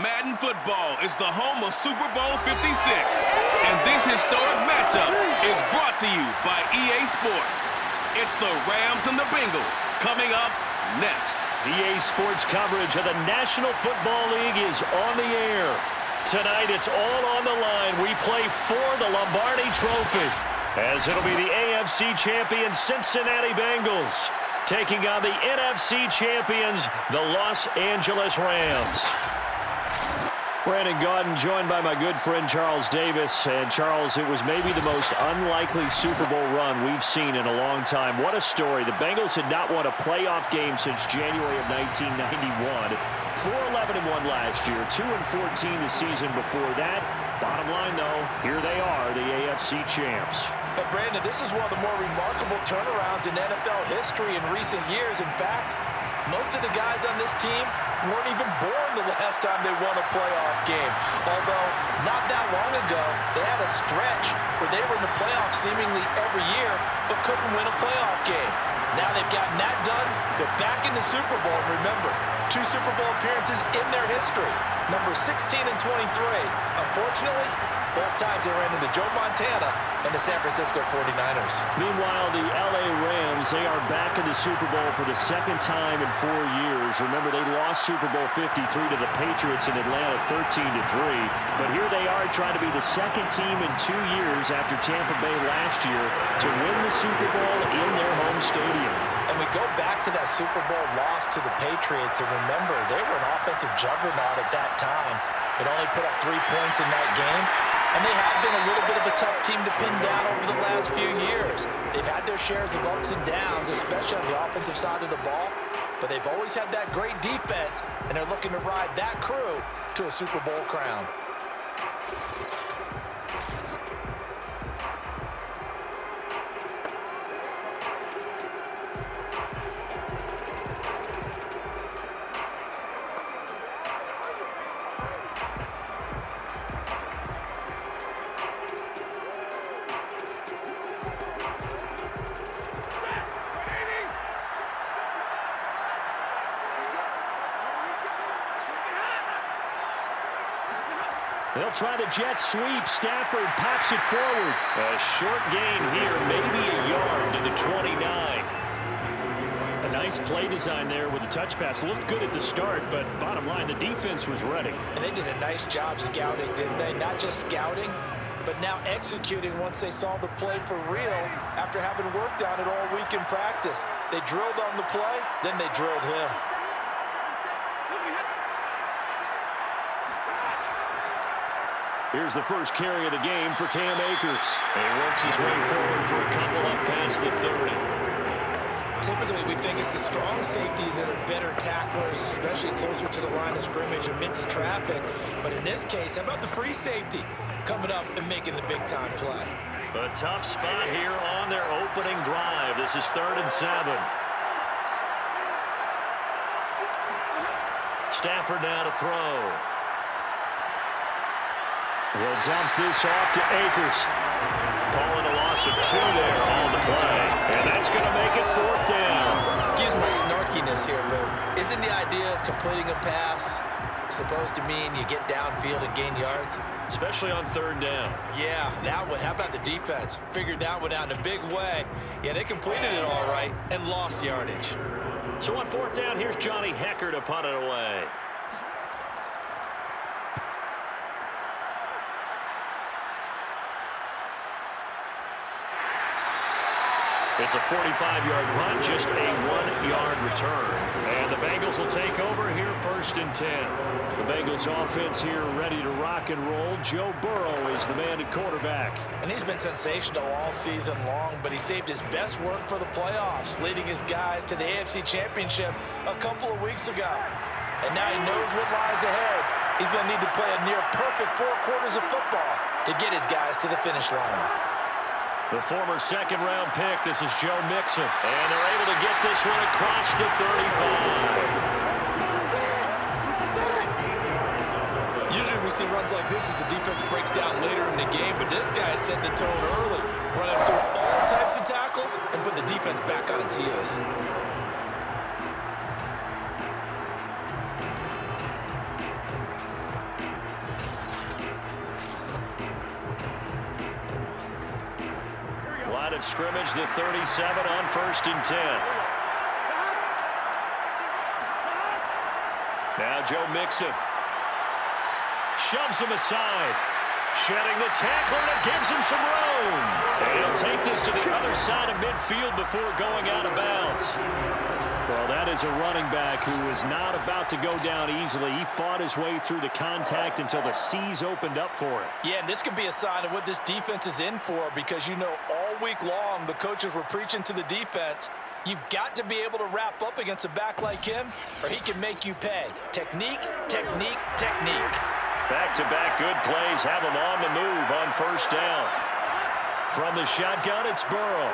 Madden football is the home of Super Bowl 56. And this historic matchup is brought to you by EA Sports. It's the Rams and the Bengals coming up next. EA Sports coverage of the National Football League is on the air. Tonight it's all on the line. We play for the Lombardi Trophy, as it'll be the AFC champion Cincinnati Bengals taking on the NFC champions, the Los Angeles Rams. Brandon Gaudin joined by my good friend Charles Davis. And Charles, it was maybe the most unlikely Super Bowl run we've seen in a long time. What a story. The Bengals had not won a playoff game since January of 1991. 4-11-1 last year, 2-14 the season before that. Bottom line, though, here they are, the AFC champs. But Brandon, this is one of the more remarkable turnarounds in NFL history in recent years. In fact, most of the guys on this team weren't even born the last time they won a playoff game. Although, not that long ago, they had a stretch where they were in the playoffs seemingly every year, but couldn't win a playoff game. Now they've gotten that done. They're back in the Super Bowl. And remember, 2 Super Bowl appearances in their history. Number 16 and 23. Unfortunately, both times they ran into Joe Montana and the San Francisco 49ers. Meanwhile, the LA Rams, they are back in the Super Bowl for the second time in 4 years. Remember, they lost Super Bowl 53 to the Patriots in Atlanta 13-3. But here they are trying to be the second team in 2 years after Tampa Bay last year to win the Super Bowl in their home stadium. And we go back to that Super Bowl loss to the Patriots, and remember, they were an offensive juggernaut at that time. It only put up 3 points in that game, and they have been a little bit of a tough team to pin down over the last few years. They've had their shares of ups and downs, especially on the offensive side of the ball, but they've always had that great defense, and they're looking to ride that crew to a Super Bowl crown. They'll try the jet sweep. Stafford pops it forward. A short gain here, maybe a yard to the 29. A nice play design there with the touch pass. Looked good at the start, but bottom line, the defense was ready. And they did a nice job scouting, didn't they? Not just scouting, but now executing once they saw the play for real after having worked on it all week in practice. They drilled on the play, then they drilled him. Here's the first carry of the game for Cam Akers. And he works his way forward for a couple up past the 30. Typically, we think it's the strong safeties that are better tacklers, especially closer to the line of scrimmage amidst traffic. But in this case, how about the free safety coming up and making the big-time play? A tough spot here on their opening drive. This is 3rd and 7. Stafford now to throw. He'll dump this off to Akers. Calling a loss of 2 there on the play. And that's going to make it 4th down. Excuse my snarkiness here, but isn't the idea of completing a pass supposed to mean you get downfield and gain yards? Especially on 3rd down. Yeah, that one. How about the defense? Figured that one out in a big way. Yeah, they completed it all right and lost yardage. So on 4th down, here's Johnny Hecker to punt it away. It's a 45-yard punt, just a 1-yard return. And the Bengals will take over here 1st and 10. The Bengals offense here ready to rock and roll. Joe Burrow is the man at quarterback. And he's been sensational all season long, but he saved his best work for the playoffs, leading his guys to the AFC Championship a couple of weeks ago. And now he knows what lies ahead. He's going to need to play a near-perfect 4 quarters of football to get his guys to the finish line. The former 2nd-round pick, this is Joe Mixon. And they're able to get this one across the 35. Usually we see runs like this as the defense breaks down later in the game, but this guy set the tone early, running through all types of tackles and put the defense back on its heels. line of scrimmage, the 37 on 1st and 10. Now Joe Mixon shoves him aside. Shedding the tackle, and it gives him some room. And he'll take this to the other side of midfield before going out of bounds. Well, that is a running back who is not about to go down easily. He fought his way through the contact until the seas opened up for him. Yeah, and this could be a sign of what this defense is in for, because, you know, all week long the coaches were preaching to the defense, you've got to be able to wrap up against a back like him, or he can make you pay. Technique, technique, technique. Back-to-back good plays have him on the move on 1st down. From the shotgun, it's Burrow.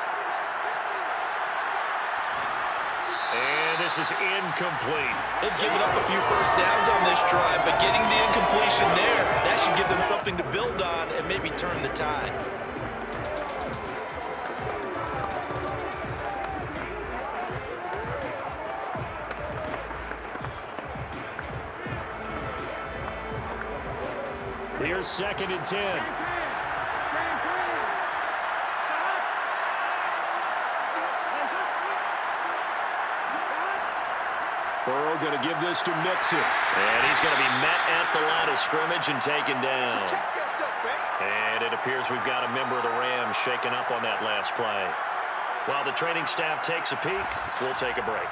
And this is incomplete. They've given up a few first downs on this drive, but getting the incompletion there, that should give them something to build on and maybe turn the tide. Here's 2nd and 10. Burrow going to give this to Mixon. And he's going to be met at the line of scrimmage and taken down. And it appears we've got a member of the Rams shaken up on that last play. While the training staff takes a peek, we'll take a break.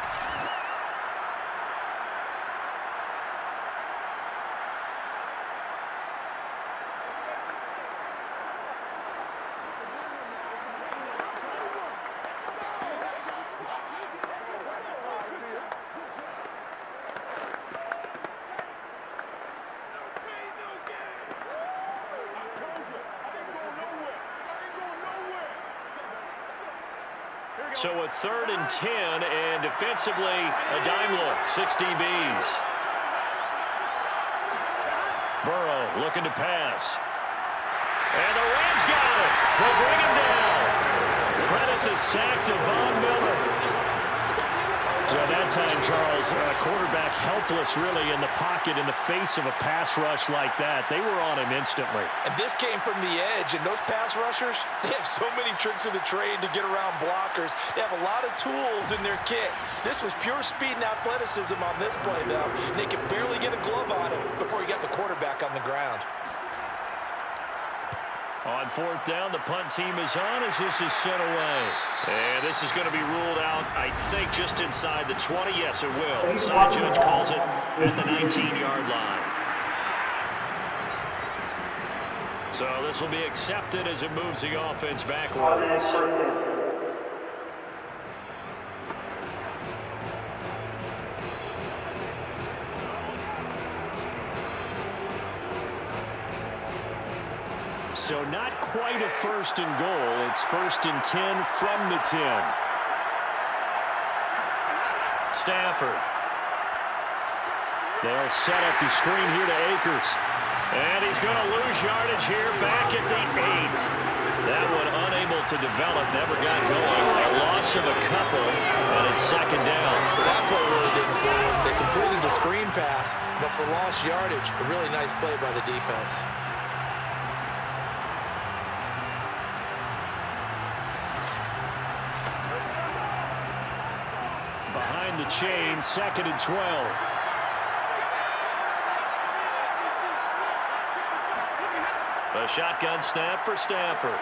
So a 3rd and 10, and defensively, a dime look, 6 DBs. Burrow looking to pass. And the Rams got it. They'll bring him down. Credit the sack to Von Miller. So at that time, Charles, a quarterback helpless really in the pocket in the face of a pass rush like that. They were on him instantly. And this came from the edge, and those pass rushers, they have so many tricks of the trade to get around blockers. They have a lot of tools in their kit. This was pure speed and athleticism on this play, though, and they could barely get a glove on him before he got the quarterback on the ground. On 4th down, the punt team is on as this is sent away. And this is going to be ruled out, I think, just inside the 20. Yes, it will. Side judge calls it at the 19-yard line. So this will be accepted as it moves the offense backwards. So not quite a 1st and goal. It's 1st and 10 from the 10. Stafford. They'll set up the screen here to Akers. And he's going to lose yardage here back at the 8. That one unable to develop, never got going. A loss of a couple, and it's 2nd down. That play really didn't forward. They completed the screen pass, but for lost yardage, a really nice play by the defense. The chain, 2nd and 12. A shotgun snap for Stafford.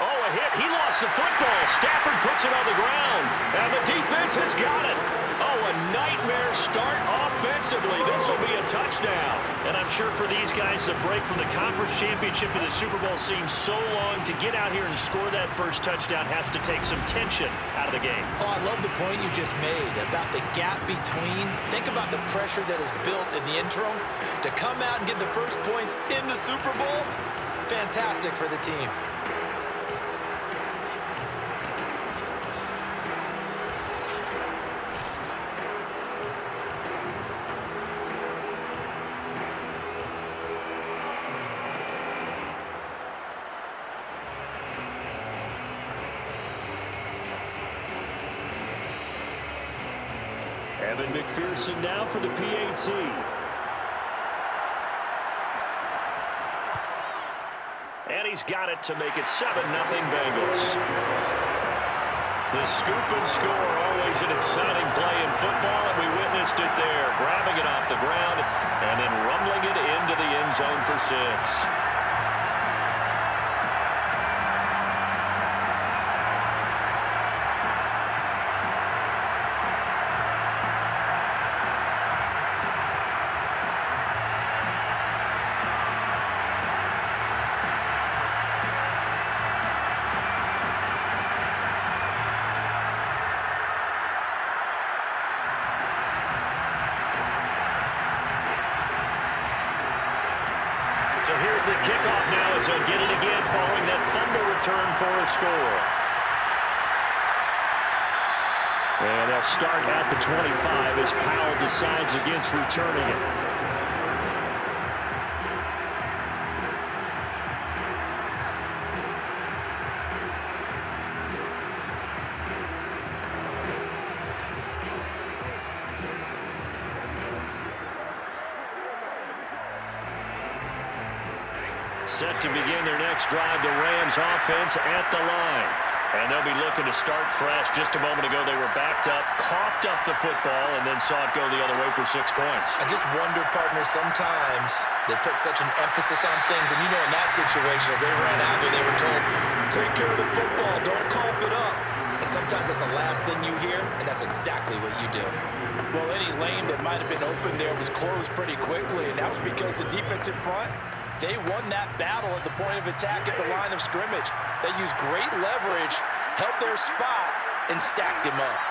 Oh, a hit. He lost the football. Stafford puts it on the ground. And the defense has got it. Oh, a nightmare start offensively. This will be a touchdown. And I'm sure for these guys, the break from the conference championship to the Super Bowl seems so long. To get out here and score that first touchdown has to take some tension out of the game. Oh, I love the point you just made about the gap between. Think about the pressure that is built in the interim. To come out and get the first points in the Super Bowl, fantastic for the team. Evan McPherson now for the PAT. And he's got it to make it 7-0 Bengals. The scoop and score, always an exciting play in football, and we witnessed it there, grabbing it off the ground and then rumbling it into the end zone for 6. So here's the kickoff now as they'll get it again following that fumble return for a score. And they'll start at the 25 as Powell decides against returning it. Set to begin their next drive, the Rams offense at the line. And they'll be looking to start fresh. Just a moment ago, they were backed up, coughed up the football, and then saw it go the other way for 6 points. I just wonder, partner, sometimes they put such an emphasis on things. And you know, in that situation, as they ran out there, they were told, take care of the football, don't cough it up. And sometimes that's the last thing you hear, and that's exactly what you do. Well, any lane that might have been open there was closed pretty quickly, and that was because the defensive front, they won that battle at the point of attack at the line of scrimmage. They used great leverage, held their spot, and stacked him up.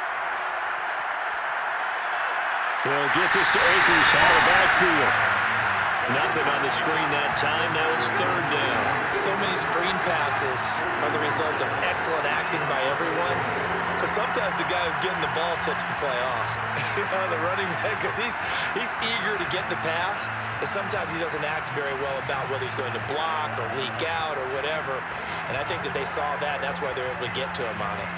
He'll get this to Akers out of the backfield. Nothing on the screen that time. Now it's 3rd down. So many screen passes are the result of excellent acting by everyone. But sometimes the guy who's getting the ball tips the play off. The running back, because he's eager to get the pass, and sometimes he doesn't act very well about whether he's going to block or leak out or whatever. And I think that they saw that, and that's why they're able to get to him on it.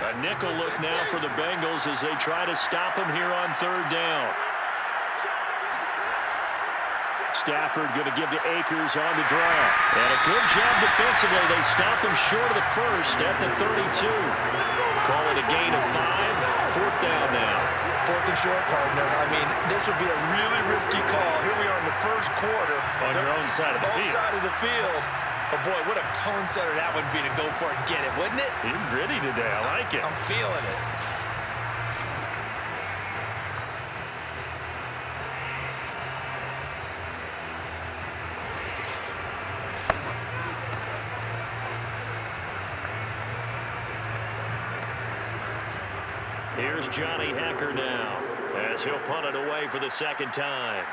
A nickel look now for the Bengals as they try to stop him here on 3rd down. Stafford going to give to Akers on the draw. And a good job defensively. They stop him short of the first at the 32. Call it a gain of 5. 4th down now. 4th and short, partner. I mean, this would be a really risky call. Here we are in the first quarter. On your own side of the field. Own side of the field. But, boy, what a tone setter that would be to go for it and get it, wouldn't it? You're gritty today. I like it. I'm feeling it. Here's Johnny Hacker now as he'll punt it away for the 2nd time.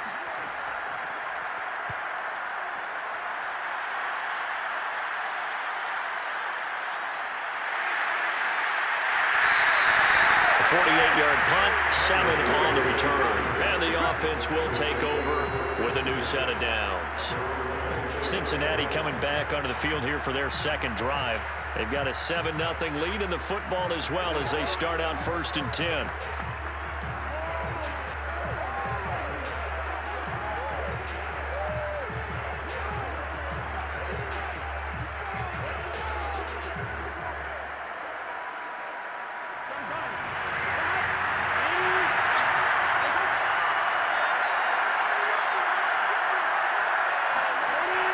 A 48-yard punt, 7 on the return. And the offense will take over with a new set of downs. Cincinnati coming back onto the field here for their 2nd drive. They've got a 7-0 lead in the football as well as they start out 1st and 10.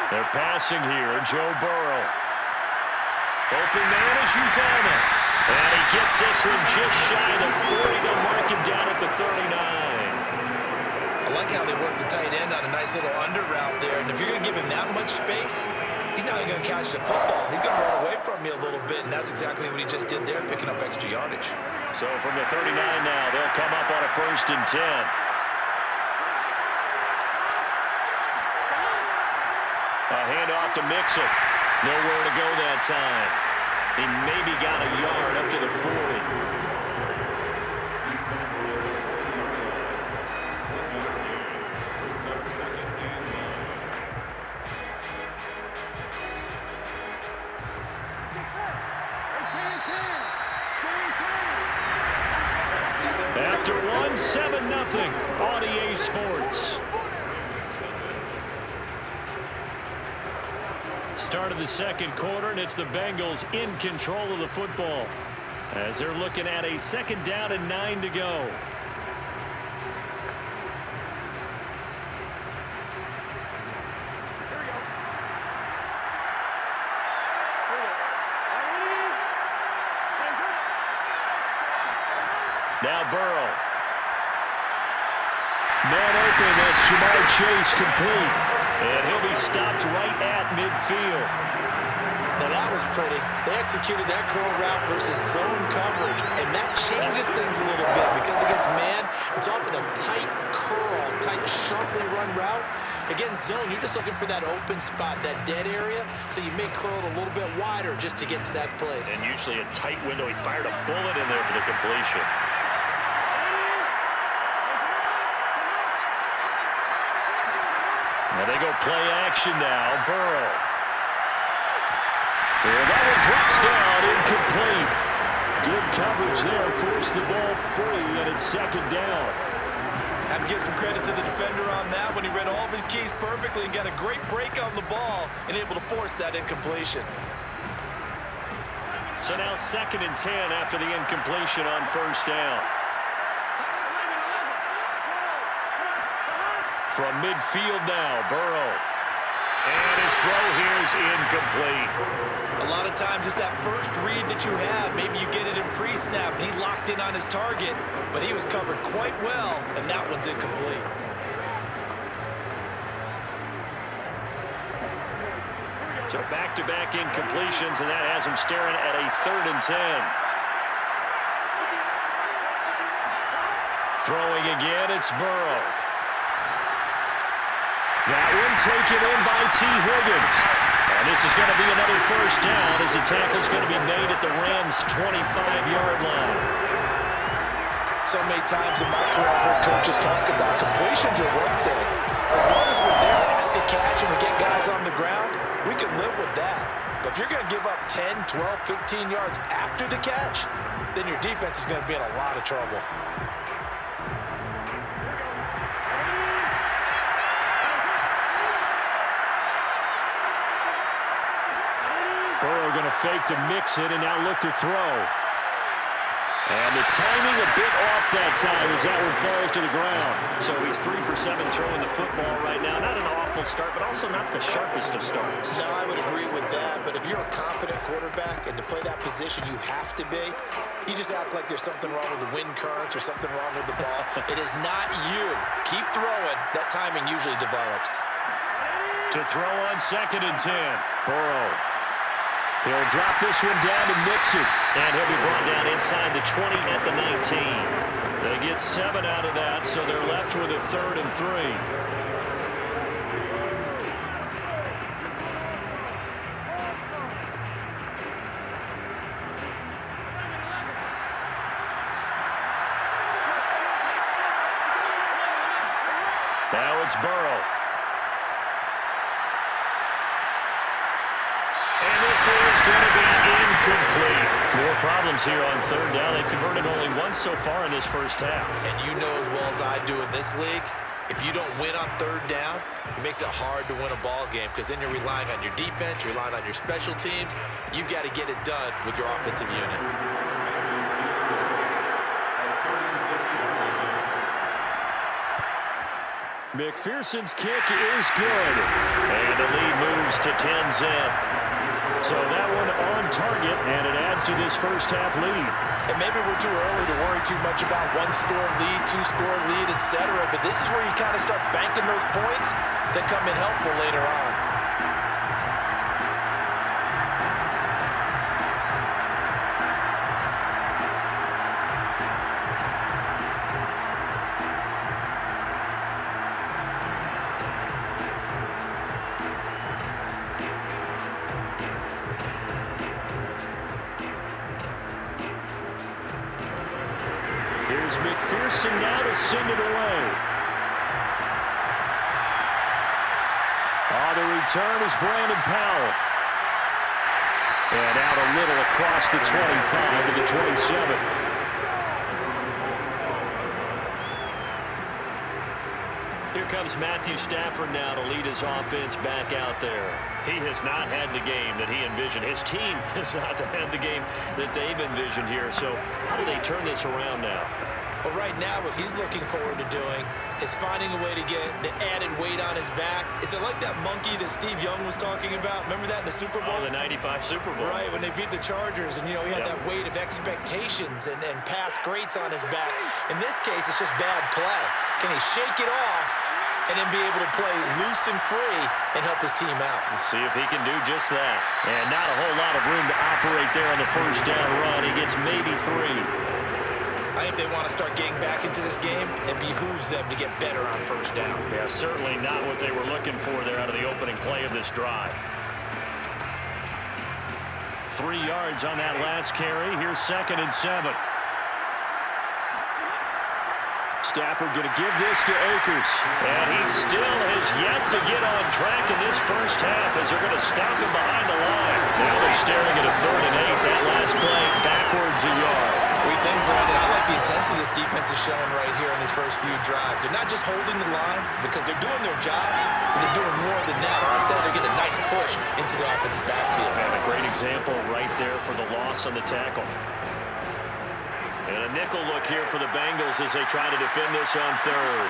They're passing here, Joe Burrow. Open man is Uzama. And he gets this one just shy of the 40. They'll mark him down at the 39. I like how they work the tight end on a nice little under route there. And if you're going to give him that much space, he's not even going to catch the football. He's going to run away from me a little bit, and that's exactly what he just did there, picking up extra yardage. So from the 39 now, they'll come up on a 1st and 10. A handoff to Mixon. Nowhere to go that time. He maybe got a yard up to the 40. After 7-0 on EA Sports. Start of the second quarter, and it's the Bengals in control of the football as they're looking at a 2nd down and 9 to go. Now Burrow. Man open, that's Jamar Chase complete. And he'll be stopped right at midfield. Now that was pretty. They executed that curl route versus zone coverage, and that changes things a little bit because against man, it's often a tight curl, tight, sharply run route. Against zone, you're just looking for that open spot, that dead area, so you may curl it a little bit wider just to get to that place. And usually a tight window. He fired a bullet in there for the completion. Now they go play action now. Burrow. And that one drops down, incomplete. Good coverage there, forced the ball free, and it's 2nd down. Have to give some credit to the defender on that when he read all of his keys perfectly and got a great break on the ball and able to force that incompletion. So now 2nd and 10 after the incompletion on 1st down. From midfield now, Burrow. And his throw here is incomplete. A lot of times it's that first read that you have. Maybe you get it in pre-snap. He locked in on his target, but he was covered quite well, and that one's incomplete. So back-to-back incompletions, and that has him staring at a 3rd and 10. Throwing again, it's Burrow. That one taken in by T. Higgins. And this is going to be another 1st down as the tackle's going to be made at the Rams' 25-yard line. So many times in my career I've heard coaches talk about completions are one thing. As long as we're there at the catch and we get guys on the ground, we can live with that. But if you're going to give up 10, 12, 15 yards after the catch, then your defense is going to be in a lot of trouble. Burrow going to fake to mix it and now look to throw. And the timing a bit off that time as that one falls to the ground. So he's 3 for 7 throwing the football right now. Not an awful start, but also not the sharpest of starts. No, I would agree with that. But if you're a confident quarterback and to play that position you have to be, you just act like there's something wrong with the wind currents or something wrong with the ball. It is not you. Keep throwing. That timing usually develops. To throw on 2nd and 10. Burrow. He'll drop this one down to mix it. And he'll be brought down inside the 20 at the 19. They get 7 out of that, so they're left with a 3rd and 3. Now it's Burrow. This is going to be incomplete. More problems here on 3rd down. They've converted only once so far in this 1st half. And you know as well as I do in this league, if you don't win on 3rd down, it makes it hard to win a ball game because then you're relying on your defense, you're relying on your special teams. You've got to get it done with your offensive unit. McPherson's kick is good. And the lead moves to 10-zip. So that one on target, and it adds to this 1st half lead. And maybe we're too early to worry too much about 1-score lead, 2-score lead, etc. But this is where you kind of start banking those points that come in helpful later on. Here's McPherson now to send it away. On the return is Brandon Powell. And out a little across the 25 to the 27. comes Matthew Stafford now to lead his offense back out there. He has not had the game that he envisioned. His team has not had the game that they've envisioned here. So how do they turn this around now? Well, right now, what he's looking forward to doing is finding a way to get the added weight on his back. Is it like that monkey that Steve Young was talking about? Remember that in the Super Bowl? Oh, the 95 Super Bowl. Right, when they beat the Chargers, and, he had that weight of expectations and past greats on his back. In this case, it's just bad play. Can he shake it off and then be able to play loose and free and help his team out? Let's see if he can do just that. And not a whole lot of room to operate there on the first down run. He gets maybe 3. I think they want to start getting back into this game. It behooves them to get better on first down. Yeah, certainly not what they were looking for there out of the opening play of this drive. 3 yards on that last carry. Here's 2nd and 7. Stafford going to give this to Akers. And he still has yet to get on track in this first half as they're going to stop him behind the line. Now they're staring at a 3rd and 8. That last play backwards a yard. We think, Brandon, I like the intensity this defense is showing right here in these first few drives. They're not just holding the line because they're doing their job, but they're doing more than that. Right there, they're getting a nice push into the offensive backfield. And a great example right there for the loss on the tackle. And a nickel look here for the Bengals as they try to defend this on 3rd.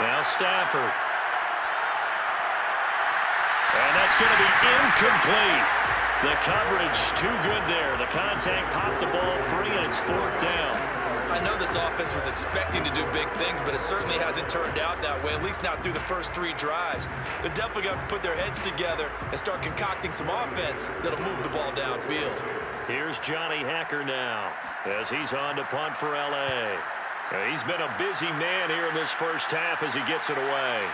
Now Stafford. And that's going to be incomplete. The coverage too good there. The contact popped the ball free, and it's 4th down. I know this offense was expecting to do big things, but it certainly hasn't turned out that way, at least not through the first 3 drives. They're definitely going to have to put their heads together and start concocting some offense that'll move the ball downfield. Here's Johnny Hacker now as he's on to punt for L.A. He's been a busy man here in this first half as he gets it away.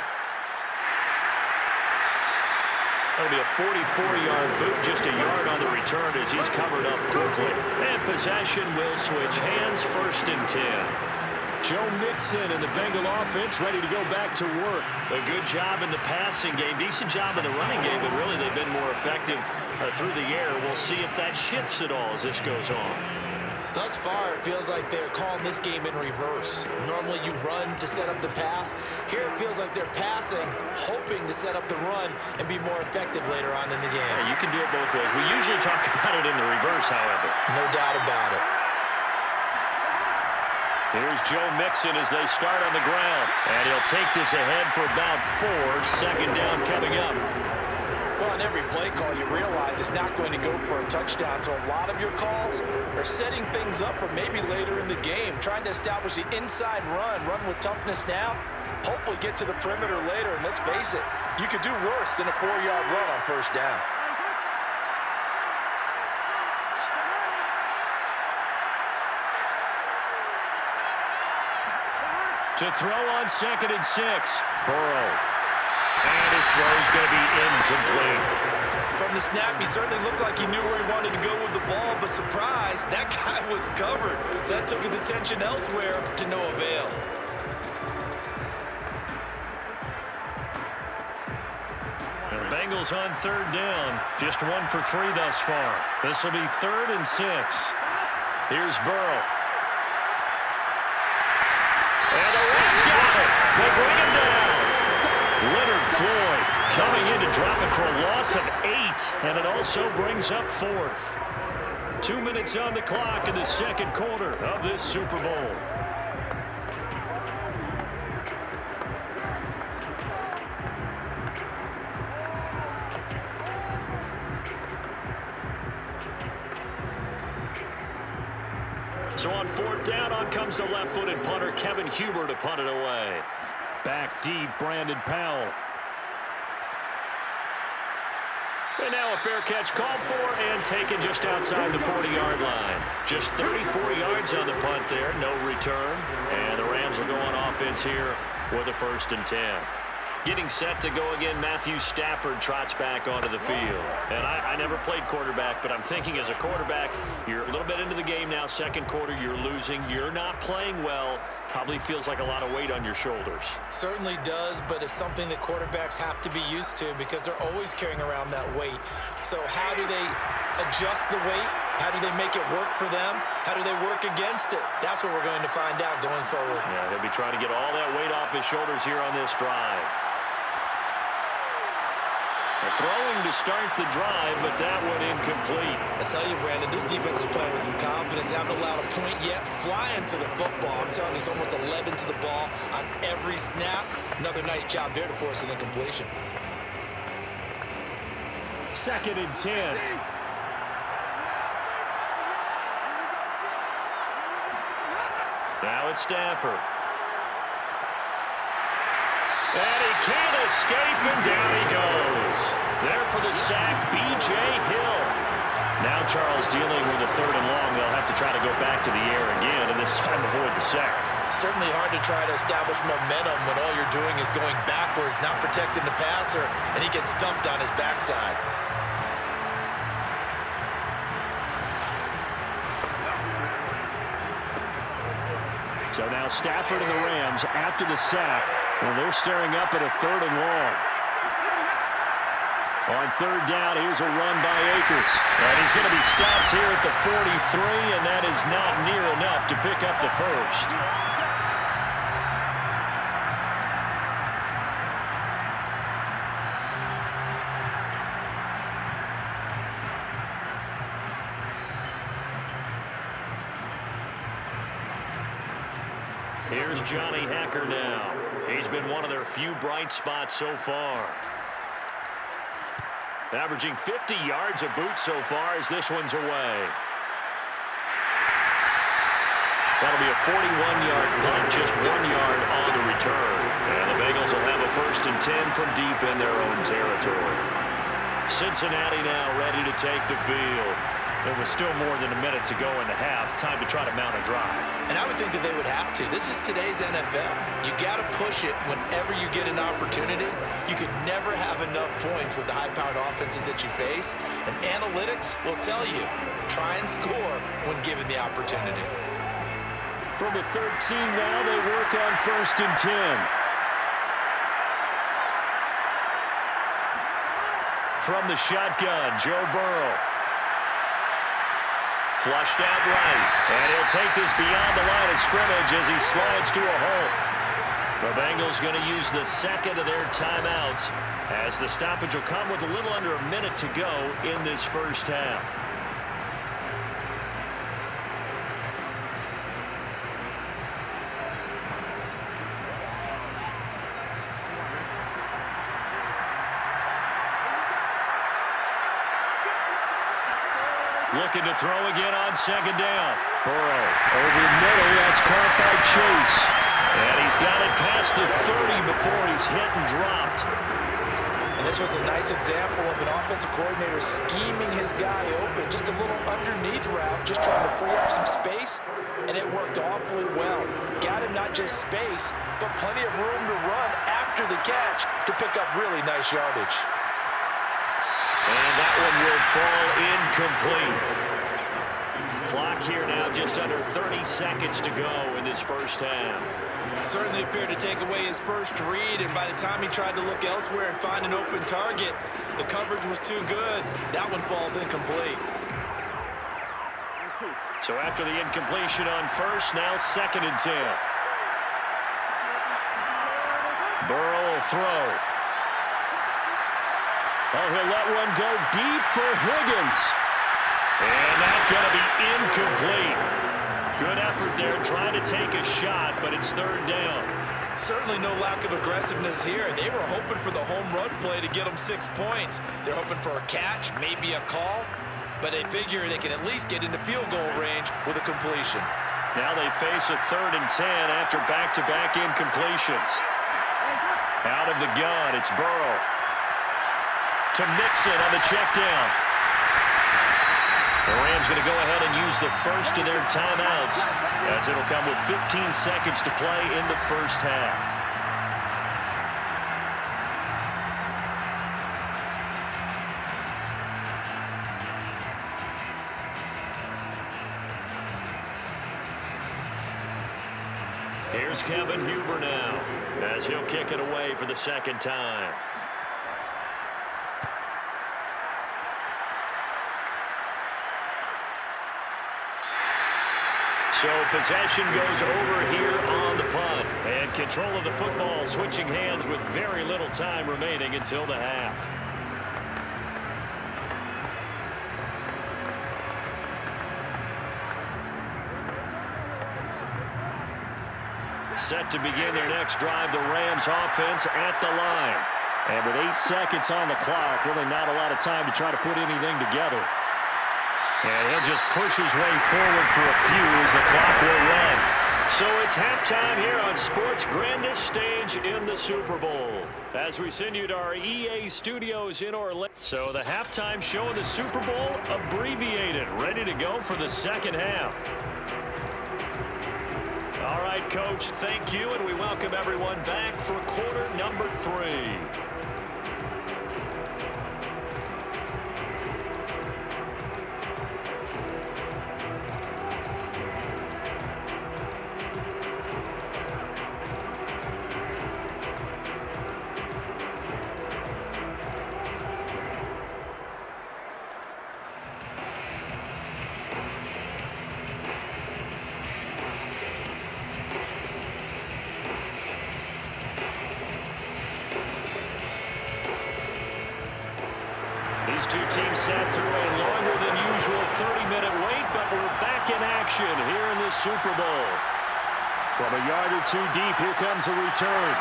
That'll be a 44-yard boot, just a yard on the return as he's covered up quickly. And possession will switch hands, 1st and 10. Joe Mixon and the Bengal offense ready to go back to work. A good job in the passing game, decent job in the running game, but really they've been more effective through the air. We'll see if that shifts at all as this goes on. Thus far, it feels like they're calling this game in reverse. Normally you run to set up the pass. Here it feels like they're passing, hoping to set up the run and be more effective later on in the game. Yeah, you can do it both ways. We usually talk about it in the reverse, however. No doubt about it. Here's Joe Mixon as they start on the ground. And he'll take this ahead for about 4. 2nd down coming up. Well, on every play call, you realize it's not going to go for a touchdown. So a lot of your calls are setting things up for maybe later in the game, trying to establish the inside run with toughness now, hopefully get to the perimeter later. And let's face it, you could do worse than a 4-yard run on first down. To throw on 2nd and 6. Burrow. And his throw is going to be incomplete. From the snap, he certainly looked like he knew where he wanted to go with the ball, but surprise, that guy was covered. So that took his attention elsewhere to no avail. And the Bengals on 3rd down. Just 1 for 3 thus far. This will be 3rd and 6. Here's Burrow. And the Reds got it. They bring him down. Leonard Floyd coming in to drop it for a loss of 8, and it also brings up 4th. 2 minutes on the clock in the 2nd quarter of this Super Bowl. So on 4th down, on comes the left-footed punter, Kevin Huber, to punt it away. Back deep, Brandon Powell. And now a fair catch called for and taken just outside the 40-yard line. Just 34 yards on the punt there, no return. And the Rams will go on offense here with a 1st and 10. Getting set to go again, Matthew Stafford trots back onto the field. And I never played quarterback, but I'm thinking as a quarterback, you're a little bit into the game now, 2nd quarter, you're losing, you're not playing well. Probably feels like a lot of weight on your shoulders. Certainly does, but it's something that quarterbacks have to be used to because they're always carrying around that weight. So how do they adjust the weight How do they make it work for them? How do they work against it? That's what we're going to find out going forward. Yeah, he'll be trying to get all that weight off his shoulders here on this drive. Throwing to start the drive, but that one incomplete. I tell you, Brandon, this defense is playing with some confidence. Haven't allowed a point yet. Flying to the football. I'm telling you, it's almost 11 to the ball on every snap. Another nice job there to force an incompletion. 2nd and 10. Now it's Stafford. And he can't escape, and down he goes. There for the sack, B.J. Hill. Now Charles dealing with a 3rd and long. They'll have to try to go back to the air again, and this time avoid the sack. Certainly hard to try to establish momentum when all you're doing is going backwards, not protecting the passer, and he gets dumped on his backside. So now Stafford and the Rams after the sack. Well, they're staring up at a 3rd and long. On 3rd down, here's a run by Akers. And he's going to be stopped here at the 43, and that is not near enough to pick up the first. Here's Johnny Hacker now. He's been one of their few bright spots so far. Averaging 50 yards a boot so far as this one's away. That'll be a 41-yard punt, just 1 yard on the return. And the Bengals will have a 1st and 10 from deep in their own territory. Cincinnati now ready to take the field. There was still more than a minute to go in the half. Time to try to mount a drive. And I would think that they would have to. This is today's NFL. You got to push it whenever you get an opportunity. You can never have enough points with the high-powered offenses that you face. And analytics will tell you, try and score when given the opportunity. From the 13 now, they work on 1st and 10. From the shotgun, Joe Burrow. Flushed out right, and he'll take this beyond the line of scrimmage as he slides to a hole. The Bengals going to use the 2nd of their timeouts as the stoppage will come with a little under a minute to go in this 1st half. Looking to throw again on 2nd down. Burrow over the middle. That's caught by Chase. And he's got it past the 30 before he's hit and dropped. And this was a nice example of an offensive coordinator scheming his guy open. Just a little underneath route, just trying to free up some space. And it worked awfully well. Got him not just space, but plenty of room to run after the catch to pick up really nice yardage. And that one will fall incomplete. Clock here now just under 30 seconds to go in this 1st half. Certainly appeared to take away his first read, and by the time he tried to look elsewhere and find an open target, the coverage was too good. That one falls incomplete. So after the incompletion on 1st, now 2nd and 10. Burrow will throw. Oh, he'll let one go deep for Higgins. And that's going to be incomplete. Good effort there trying to take a shot, but it's 3rd down. Certainly no lack of aggressiveness here. They were hoping for the home run play to get them 6 points. They're hoping for a catch, maybe a call, but they figure they can at least get into field goal range with a completion. Now they face a 3rd and 10 after back-to-back incompletions. Out of the gun, it's Burrow. To Mixon on the check down. The Rams going to go ahead and use the 1st of their timeouts as it'll come with 15 seconds to play in the 1st half. Here's Kevin Huber now as he'll kick it away for the 2nd time. So possession goes over here on the punt. And control of the football switching hands with very little time remaining until the half. Set to begin their next drive, the Rams offense at the line. And with 8 seconds on the clock, really not a lot of time to try to put anything together. And he'll just push his way forward for a few as the clock will run. So it's halftime here on sports' grandest stage in the Super Bowl. As we send you to our EA studios in Orlando. So the halftime show in the Super Bowl abbreviated, ready to go for the second half. All right, Coach, thank you, and we welcome everyone back for quarter number 3. These two teams sat through a longer than usual 30-minute wait, but we're back in action here in the Super Bowl. From a yard or two deep, here comes a return.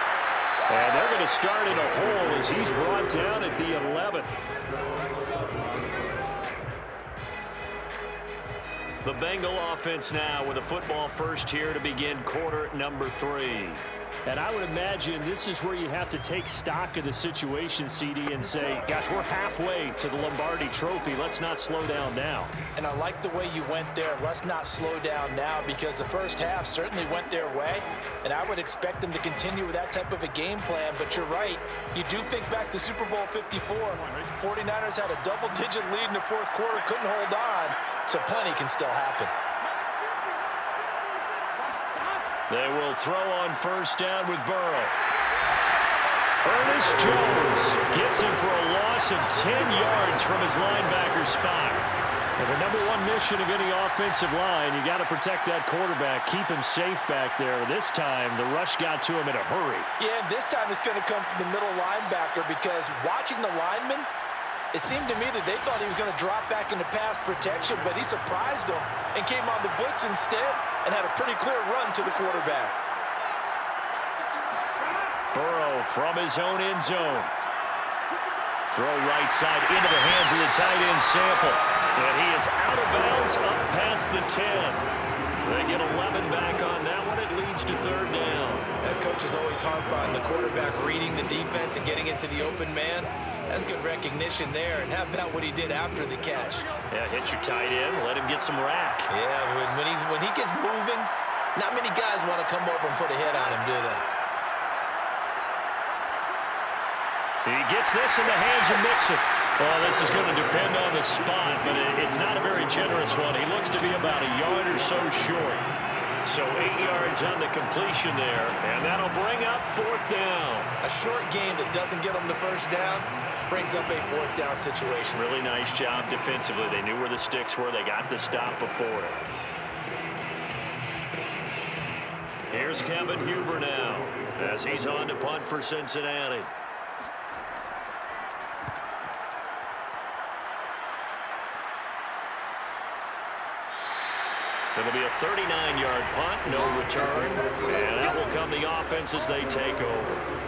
And they're going to start in a hole as he's brought down at the 11. The Bengal offense now with a football first here to begin quarter number 3. And I would imagine this is where you have to take stock of the situation, CD, and say, gosh, we're halfway to the Lombardi Trophy. Let's not slow down now. And I like the way you went there. Let's not slow down now, because the first half certainly went their way. And I would expect them to continue with that type of a game plan. But you're right. You do think back to Super Bowl 54. 49ers had a double-digit lead in the fourth quarter, couldn't hold on. So plenty can still happen. They will throw on first down with Burrow. Ernest Jones gets him for a loss of 10 yards from his linebacker spot. And the number one mission of any offensive line, you got to protect that quarterback, keep him safe back there. This time, the rush got to him in a hurry. Yeah, and this time it's going to come from the middle linebacker, because watching the lineman, it seemed to me that they thought he was going to drop back into pass protection, but he surprised them and came on the blitz instead and had a pretty clear run to the quarterback. Burrow from his own end zone. Throw right side into the hands of the tight end Sample. And he is out of bounds up past the 10. They get 11 back on that one. It leads to third down. That coach is always harp on the quarterback reading the defense and getting into the open man. That's good recognition there. And how about what he did after the catch? Yeah, hit your tight end, let him get some rack. Yeah, when he gets moving, not many guys want to come over and put a hit on him, do they? He gets this in the hands of Mixon. Well, this is going to depend on the spot, but it's not a very generous one. He looks to be about a yard or so short. So 8 yards on the completion there, and that'll bring up fourth down. A short game that doesn't get them the first down brings up a fourth down situation. Really nice job defensively. They knew where the sticks were. They got the stop before it. Here's Kevin Huber now as he's on to punt for Cincinnati. It'll be a 39-yard punt, no return, and that will come the offense as they take over.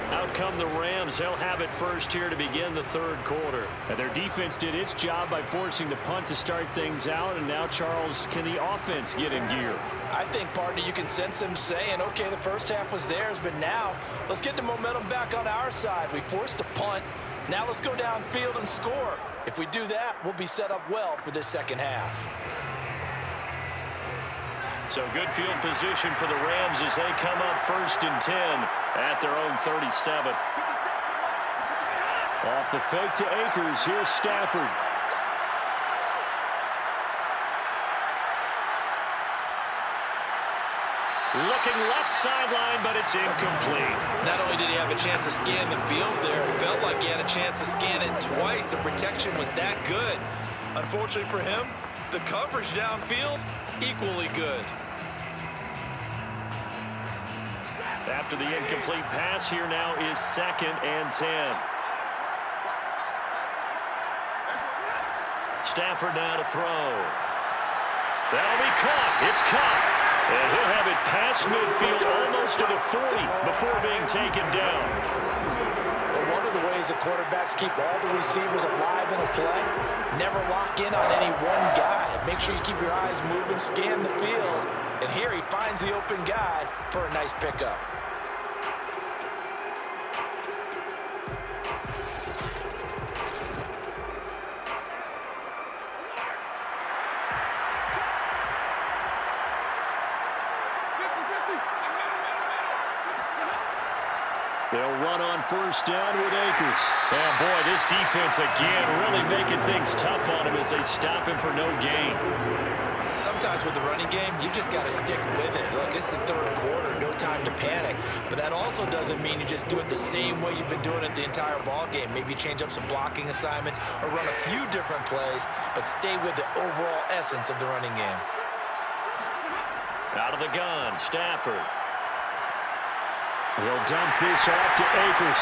Out come the Rams. They'll have it first here to begin the third quarter. And their defense did its job by forcing the punt to start things out, and now, Charles, can the offense get in gear? I think, partner, you can sense them saying, okay, the first half was theirs, but now let's get the momentum back on our side. We forced a punt. Now let's go downfield and score. If we do that, we'll be set up well for this second half. So good field position for the Rams as they come up 1st and 10 at their own 37. Off the fake to Akers. Here's Stafford. Looking left sideline, but it's incomplete. Not only did he have a chance to scan the field there, it felt like he had a chance to scan it twice. The protection was that good. Unfortunately for him, the coverage downfield equally good. After the incomplete pass, here now is 2nd and 10. Stafford now to throw. That'll be caught. It's caught. And he'll have it past midfield almost to the 40 before being taken down. Well, one of the ways the quarterbacks keep all the receivers alive in a play, never lock in on any one guy. Make sure you keep your eyes moving, scan the field. And here he finds the open guy for a nice pickup. They'll run on 1st down with Akers. And boy, this defense again really making things tough on him as they stop him for no gain. Sometimes with the running game, you've just got to stick with it. Look, it's the 3rd quarter, no time to panic. But that also doesn't mean you just do it the same way you've been doing it the entire ball game. Maybe change up some blocking assignments or run a few different plays, but stay with the overall essence of the running game. Out of the gun, Stafford. He'll dump this off to Akers.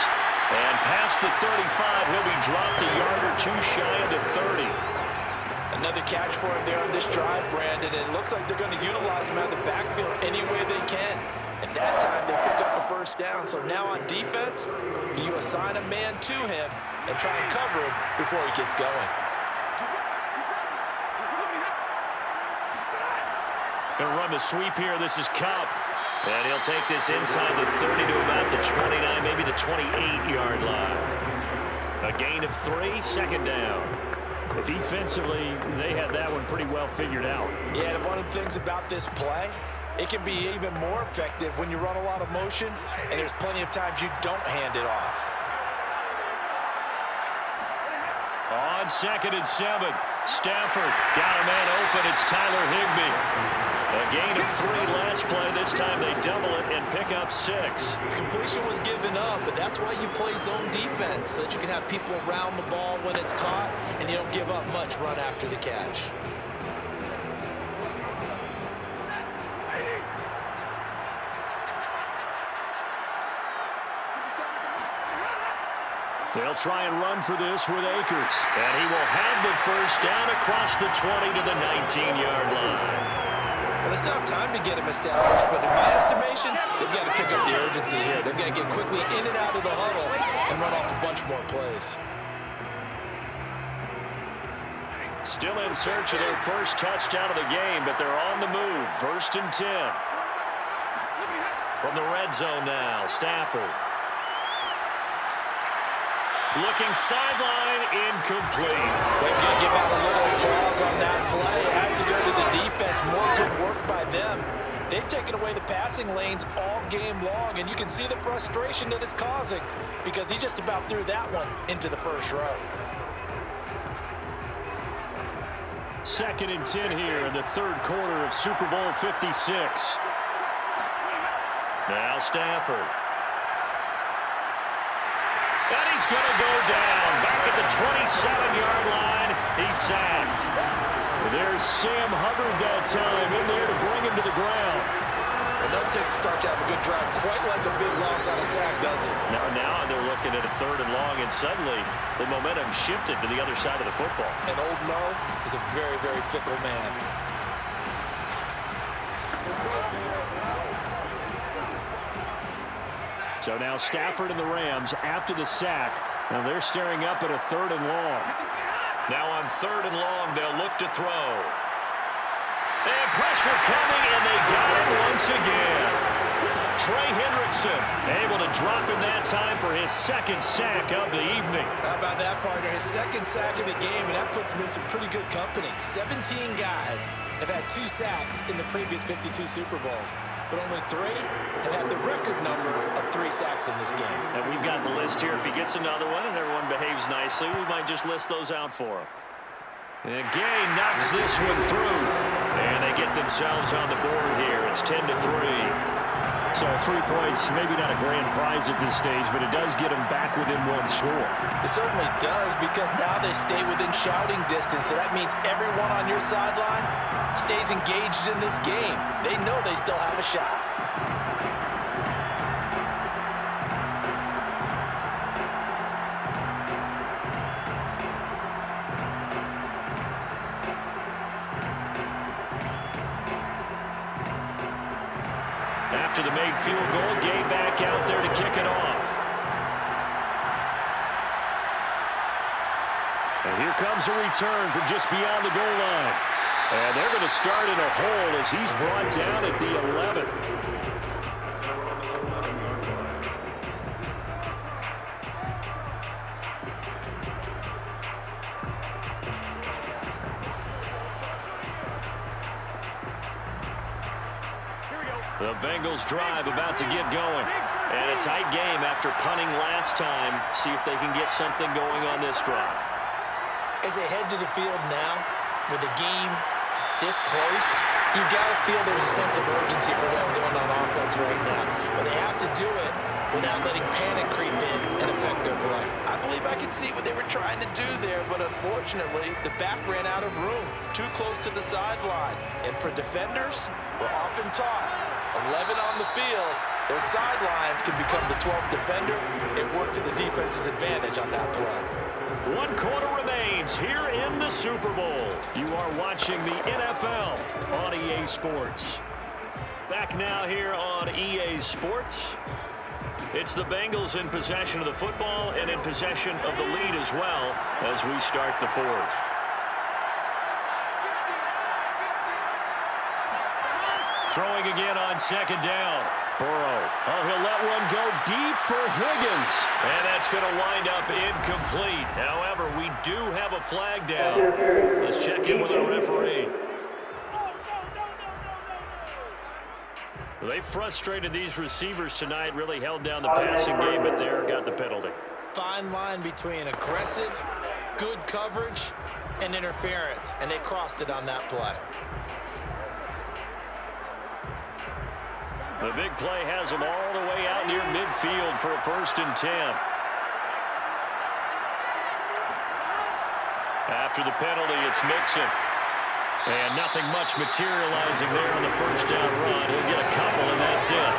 And past the 35, he'll be dropped a yard or 2 shy of the 30. Another catch for him there on this drive, Brandon. And it looks like they're going to utilize him out of the backfield any way they can. At that time, they pick up a 1st down. So now on defense, do you assign a man to him and try and cover him before he gets going? Gonna run the sweep here. This is Cup. And he'll take this inside the 30 to about the 29, maybe the 28-yard line. A gain of 3, 2nd down. Defensively, they had that one pretty well figured out. Yeah, and one of the things about this play, it can be even more effective when you run a lot of motion, and there's plenty of times you don't hand it off. On 2nd and 7, Stafford got a man open. It's Tyler Higbee. A gain of 3 last play. This time they double it and pick up 6. Completion was given up, but that's why you play zone defense, so that you can have people around the ball when it's caught, and you don't give up much run after the catch. They'll try and run for this with Akers. And he will have the 1st down across the 20 to the 19-yard line. Well, they still have time to get him established, but in my estimation, they've got to pick up the urgency here. They've got to get quickly in and out of the huddle and run off a bunch more plays. Still in search of their 1st touchdown of the game, but they're on the move. 1st and 10. From the red zone now, Stafford. Looking sideline, incomplete. They've got to give out a little applause on that play. It has to go to the defense. More good work by them. They've taken away the passing lanes all game long, and you can see the frustration that it's causing because he just about threw that one into the 1st row. 2nd and 10 here in the 3rd quarter of Super Bowl 56. Now Stafford. And he's going to go down. Back at the 27-yard line. He's sacked. There's Sam Hubbard that time in there to bring him to the ground. Well, that takes a start to have a good drive. Quite like a big loss on a sack, does it? Now they're looking at a 3rd and long, and suddenly the momentum shifted to the other side of the football. And old Mo is a very, very fickle man. So now Stafford and the Rams after the sack. Now they're staring up at a 3rd and long. Now on 3rd and long, they'll look to throw. And pressure coming, and they got him once again. Trey Hendrickson able to drop him that time for his 2nd sack of the evening. How about that, partner? His 2nd sack of the game, and that puts him in some pretty good company. 17 guys have had 2 sacks in the previous 52 Super Bowls, but only 3 have had the record number of 3 sacks in this game. And we've got the list here. If he gets another one and everyone behaves nicely, we might just list those out for him. And Gay knocks this one through. And they get themselves on the board here. It's 10-3. So 3 points, maybe not a grand prize at this stage, but it does get them back within one score. It certainly does, because now they stay within shouting distance. So that means everyone on your sideline stays engaged in this game. They know they still have a shot. After the made field goal, Gay back out there to kick it off. And here comes a return from just beyond the goal line. And they're going to start in a hole as he's brought down at the 11. The Bengals drive about to get going. And a tight game after punting last time. See if they can get something going on this drive. As they head to the field now, with the game this close, you've got to feel there's a sense of urgency for them going on offense right now. But they have to do it without letting panic creep in and affect their play. I believe I could see what they were trying to do there, but unfortunately, the back ran out of room, too close to the sideline. And for defenders, we're often taught, 11 on the field, those sidelines can become the 12th defender. It worked to the defense's advantage on that play. 1 quarter remains here in the Super Bowl. You are watching the NFL on EA Sports. Back now here on EA Sports. It's the Bengals in possession of the football and in possession of the lead as well as we start the fourth. Throwing again on second down. Burrow. Oh, he'll let one go deep for Higgins. And that's going to wind up incomplete. However, we do have a flag down. Let's check in with our referee. They frustrated these receivers tonight, really held down the passing game, but there got the penalty. Fine line between aggressive, good coverage, and interference, and they crossed it on that play. The big play has them all the way out near midfield for a 1st and 10. After the penalty, it's Mixon. And nothing much materializing there on the 1st down run. He'll get a couple, and that's it.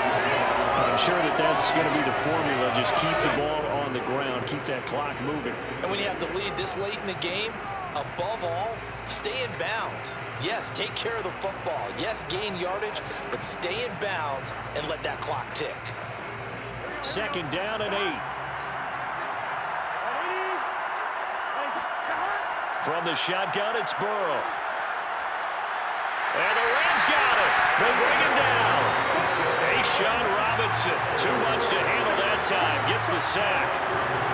I'm sure that's going to be the formula. Just keep the ball on the ground. Keep that clock moving. And when you have the lead this late in the game, above all, stay in bounds. Yes, take care of the football. Yes, gain yardage, but stay in bounds and let that clock tick. 2nd down and 8. From the shotgun, it's Burrow. And the Rams got it. They bring him down. Sean Robinson, too much to handle that time. Gets the sack.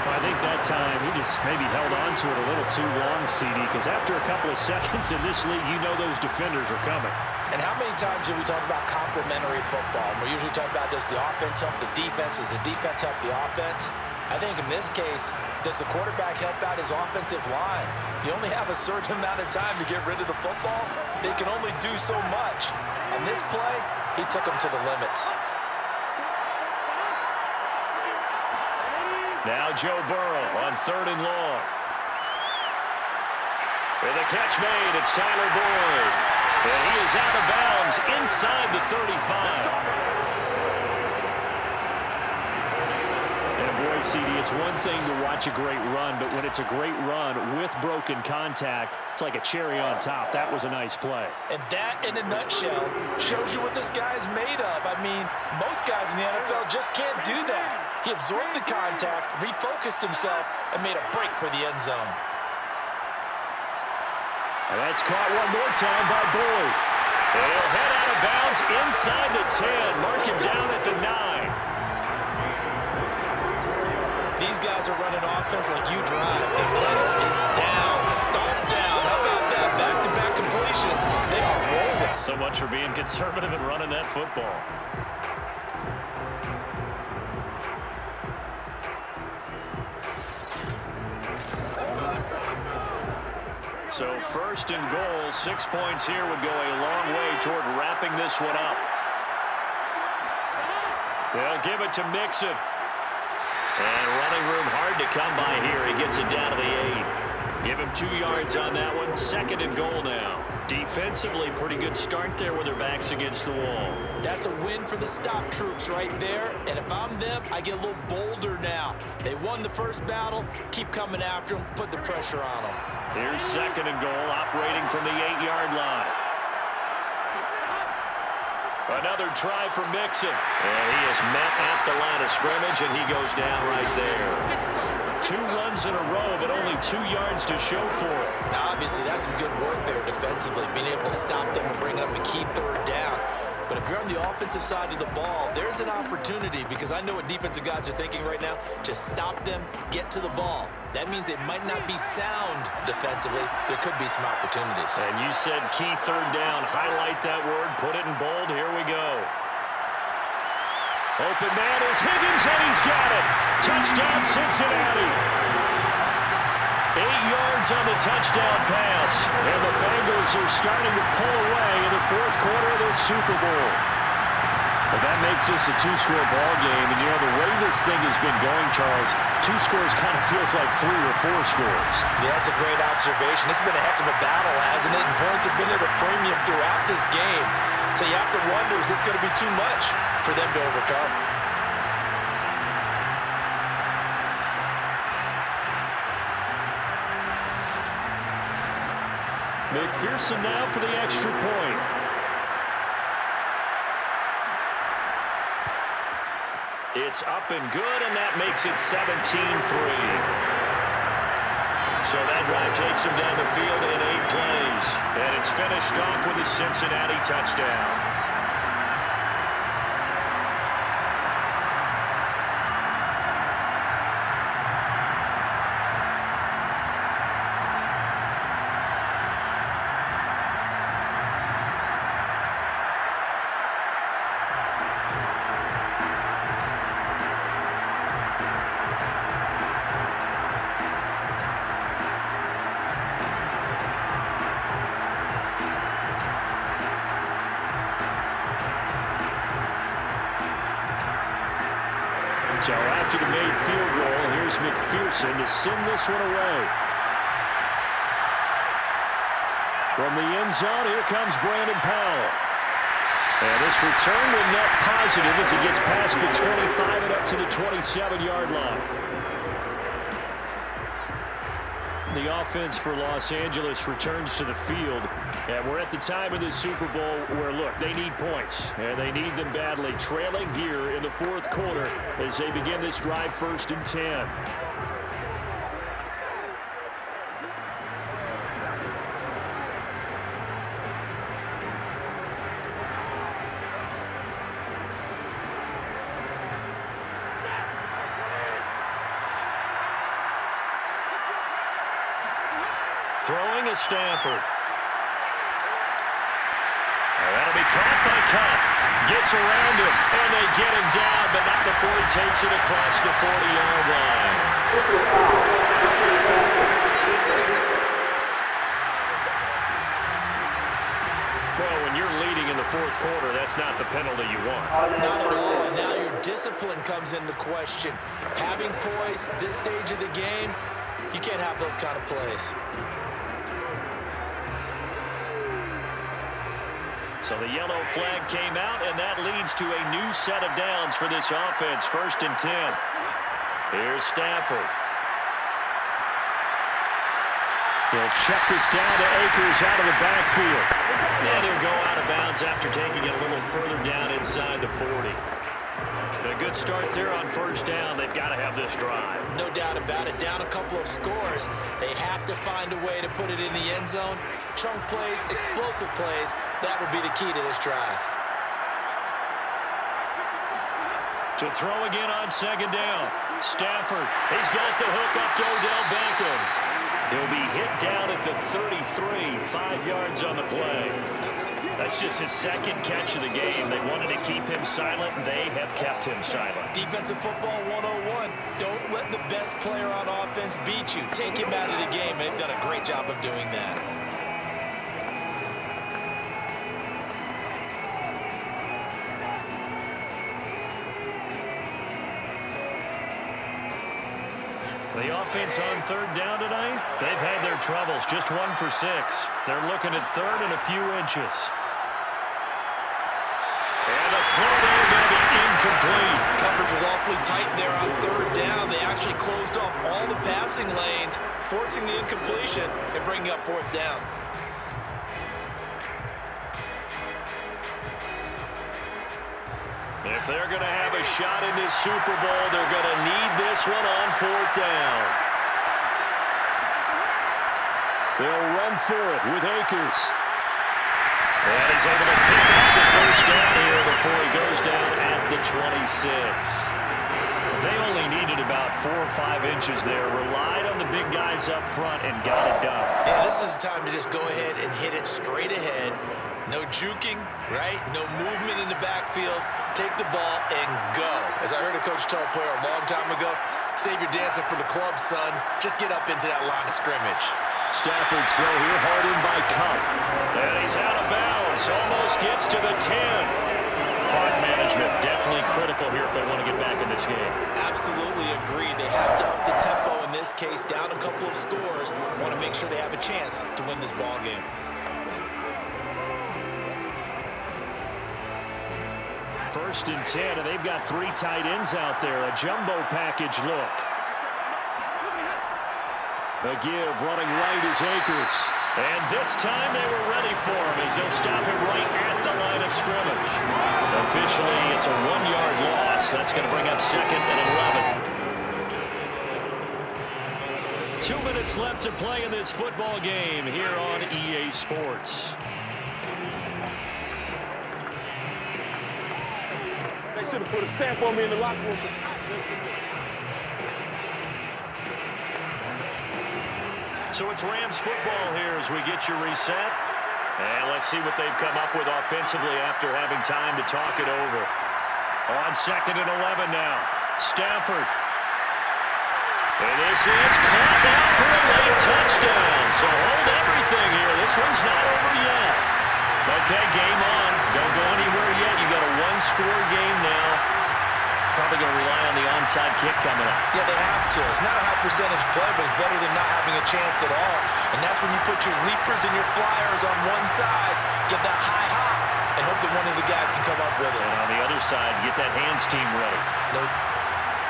I think that time he just maybe held on to it a little too long, CD, because after a couple of seconds in this league, you know those defenders are coming. And how many times do we talk about complementary football? We usually talk about, does the offense help the defense? Does the defense help the offense? I think in this case, does the quarterback help out his offensive line? You only have a certain amount of time to get rid of the football. They can only do so much. On this play, he took them to the limits. Now Joe Burrow on 3rd and long. With a catch made, it's Tyler Boyd. And he is out of bounds inside the 35. And boy, CD, it's one thing to watch a great run, but when it's a great run with broken contact, it's like a cherry on top. That was a nice play. And that, in a nutshell, shows you what this guy is made of. I mean, most guys in the NFL just can't do that. He absorbed the contact, refocused himself, and made a break for the end zone. And that's caught one more time by Boyd. And he'll head out of bounds inside the 10. Mark him down at the 9. These guys are running offense like you drive. The pedal is down, stomped down. How about that? Back-to-back completions. They are rolling. So much for being conservative and running that football. So 1st and goal, 6 points here would go a long way toward wrapping this one up. They'll give it to Mixon. And running room hard to come by here. He gets it down to the 8. Give him 2 yards on that one. 2nd and goal now. Defensively, pretty good start there with their backs against the wall. That's a win for the stop troops right there. And if I'm them, I get a little bolder now. They won the first battle. Keep coming after them. Put the pressure on them. Here's 2nd and goal, operating from the 8-yard line. Another try for Mixon. And he is met at the line of scrimmage, and he goes down right there. 2 runs in a row, but only 2 yards to show for it. Now, obviously, that's some good work there defensively, being able to stop them and bring up a key 3rd down. But if you're on the offensive side of the ball, there's an opportunity, because I know what defensive guys are thinking right now. Just stop them, get to the ball. That means they might not be sound defensively. There could be some opportunities. And you said key 3rd down. Highlight that word. Put it in bold. Here we go. Open man is Higgins, and he's got it. Touchdown, Cincinnati. 8 yards on the touchdown pass. And the Bengals are starting to pull away in the 4th quarter of this Super Bowl. Well, that makes this a 2-score ball game. And, you know, the way this thing has been going, Charles, 2 scores kind of feels like 3 or 4 scores. Yeah, that's a great observation. It's been a heck of a battle, hasn't it? And points have been at a premium throughout this game. So you have to wonder, is this going to be too much for them to overcome? McPherson now for the extra point. It's up and good, and that makes it 17-3. So that drive takes him down the field in 8 plays. And it's finished off with a Cincinnati touchdown. So after the made field goal, here's McPherson to send this one away. From the end zone, here comes Brandon Powell. And this return will net positive as he gets past the 25 and up to the 27-yard line. The offense for Los Angeles returns to the field. And we're at the time of the Super Bowl where, look, they need points. And they need them badly. Trailing here in the 4th quarter as they begin this drive 1st and 10. Throwing is Stafford. That'll be caught by Cup. Gets around him, and they get him down, but not before he takes it across the 40-yard line. Well, when you're leading in the 4th quarter, that's not the penalty you want. Not at all, and now your discipline comes into question. Having poise this stage of the game, you can't have those kind of plays. So the yellow flag came out, and that leads to a new set of downs for this offense. 1st and 10. Here's Stafford. He'll check this down to Akers out of the backfield. And he'll go out of bounds after taking it a little further down inside the 40. A good start there on 1st down. They've got to have this drive. No doubt about it. Down a couple of scores. They have to find a way to put it in the end zone. Chunk plays, explosive plays. That will be the key to this drive. To throw again on 2nd down. Stafford. He's got the hook up to Odell Beckham. He'll be hit down at the 33. 5 yards on the play. That's just his 2nd catch of the game. They wanted to keep him silent. They have kept him silent. Defensive football 101. Don't let the best player on offense beat you. Take him out of the game, and they've done a great job of doing that. The offense on third down tonight, they've had their troubles, just 1 for 6. They're looking at third and a few inches. And the throw there going to be incomplete. Coverage was awfully tight there on third down. They actually closed off all the passing lanes, forcing the incompletion and bringing up fourth down. If they're going to have a shot in this Super Bowl, they're going to need this one on fourth down. They'll run for it with Akers. And he's able to pick up the first down here before he goes down at the 26. They only needed about 4 or 5 inches there, relied on the big guys up front, and got it done. Yeah, this is the time to just go ahead and hit it straight ahead. No juking, right? No movement in the backfield. Take the ball and go. As I heard a coach tell a player a long time ago, save your dancing for the club, son. Just get up into that line of scrimmage. Stafford's throw here, hard in by Cup. And he's out of bounds. Almost gets to the 10. Clock management definitely critical here if they want to get back in this game. Absolutely agreed. They have to up the tempo in this case, down a couple of scores. Want to make sure they have a chance to win this ball game. First and 10, and they've got 3 tight ends out there. A jumbo package look. The give running right is Akers. And this time they were ready for him as they'll stop him right at the line of scrimmage. Officially, it's a 1-yard loss. That's going to bring up second and 11. 2 minutes left to play in this football game here on EA Sports. They should have put a stamp on me in the locker room. So it's Rams football here as we get you reset. And let's see what they've come up with offensively after having time to talk it over. On second and 11 now. Stafford. And this is caught out for a late touchdown. So hold everything here. This one's not over yet. Okay, game on. Don't go anywhere yet. You got a 1-score game now. Probably going to rely on the onside kick coming up. Yeah, they have to. It's not a high percentage play, but it's better than not having a chance at all. And that's when you put your leapers and your flyers on one side, get that high hop, and hope that one of the guys can come up with it. And on the other side, get that hands team ready.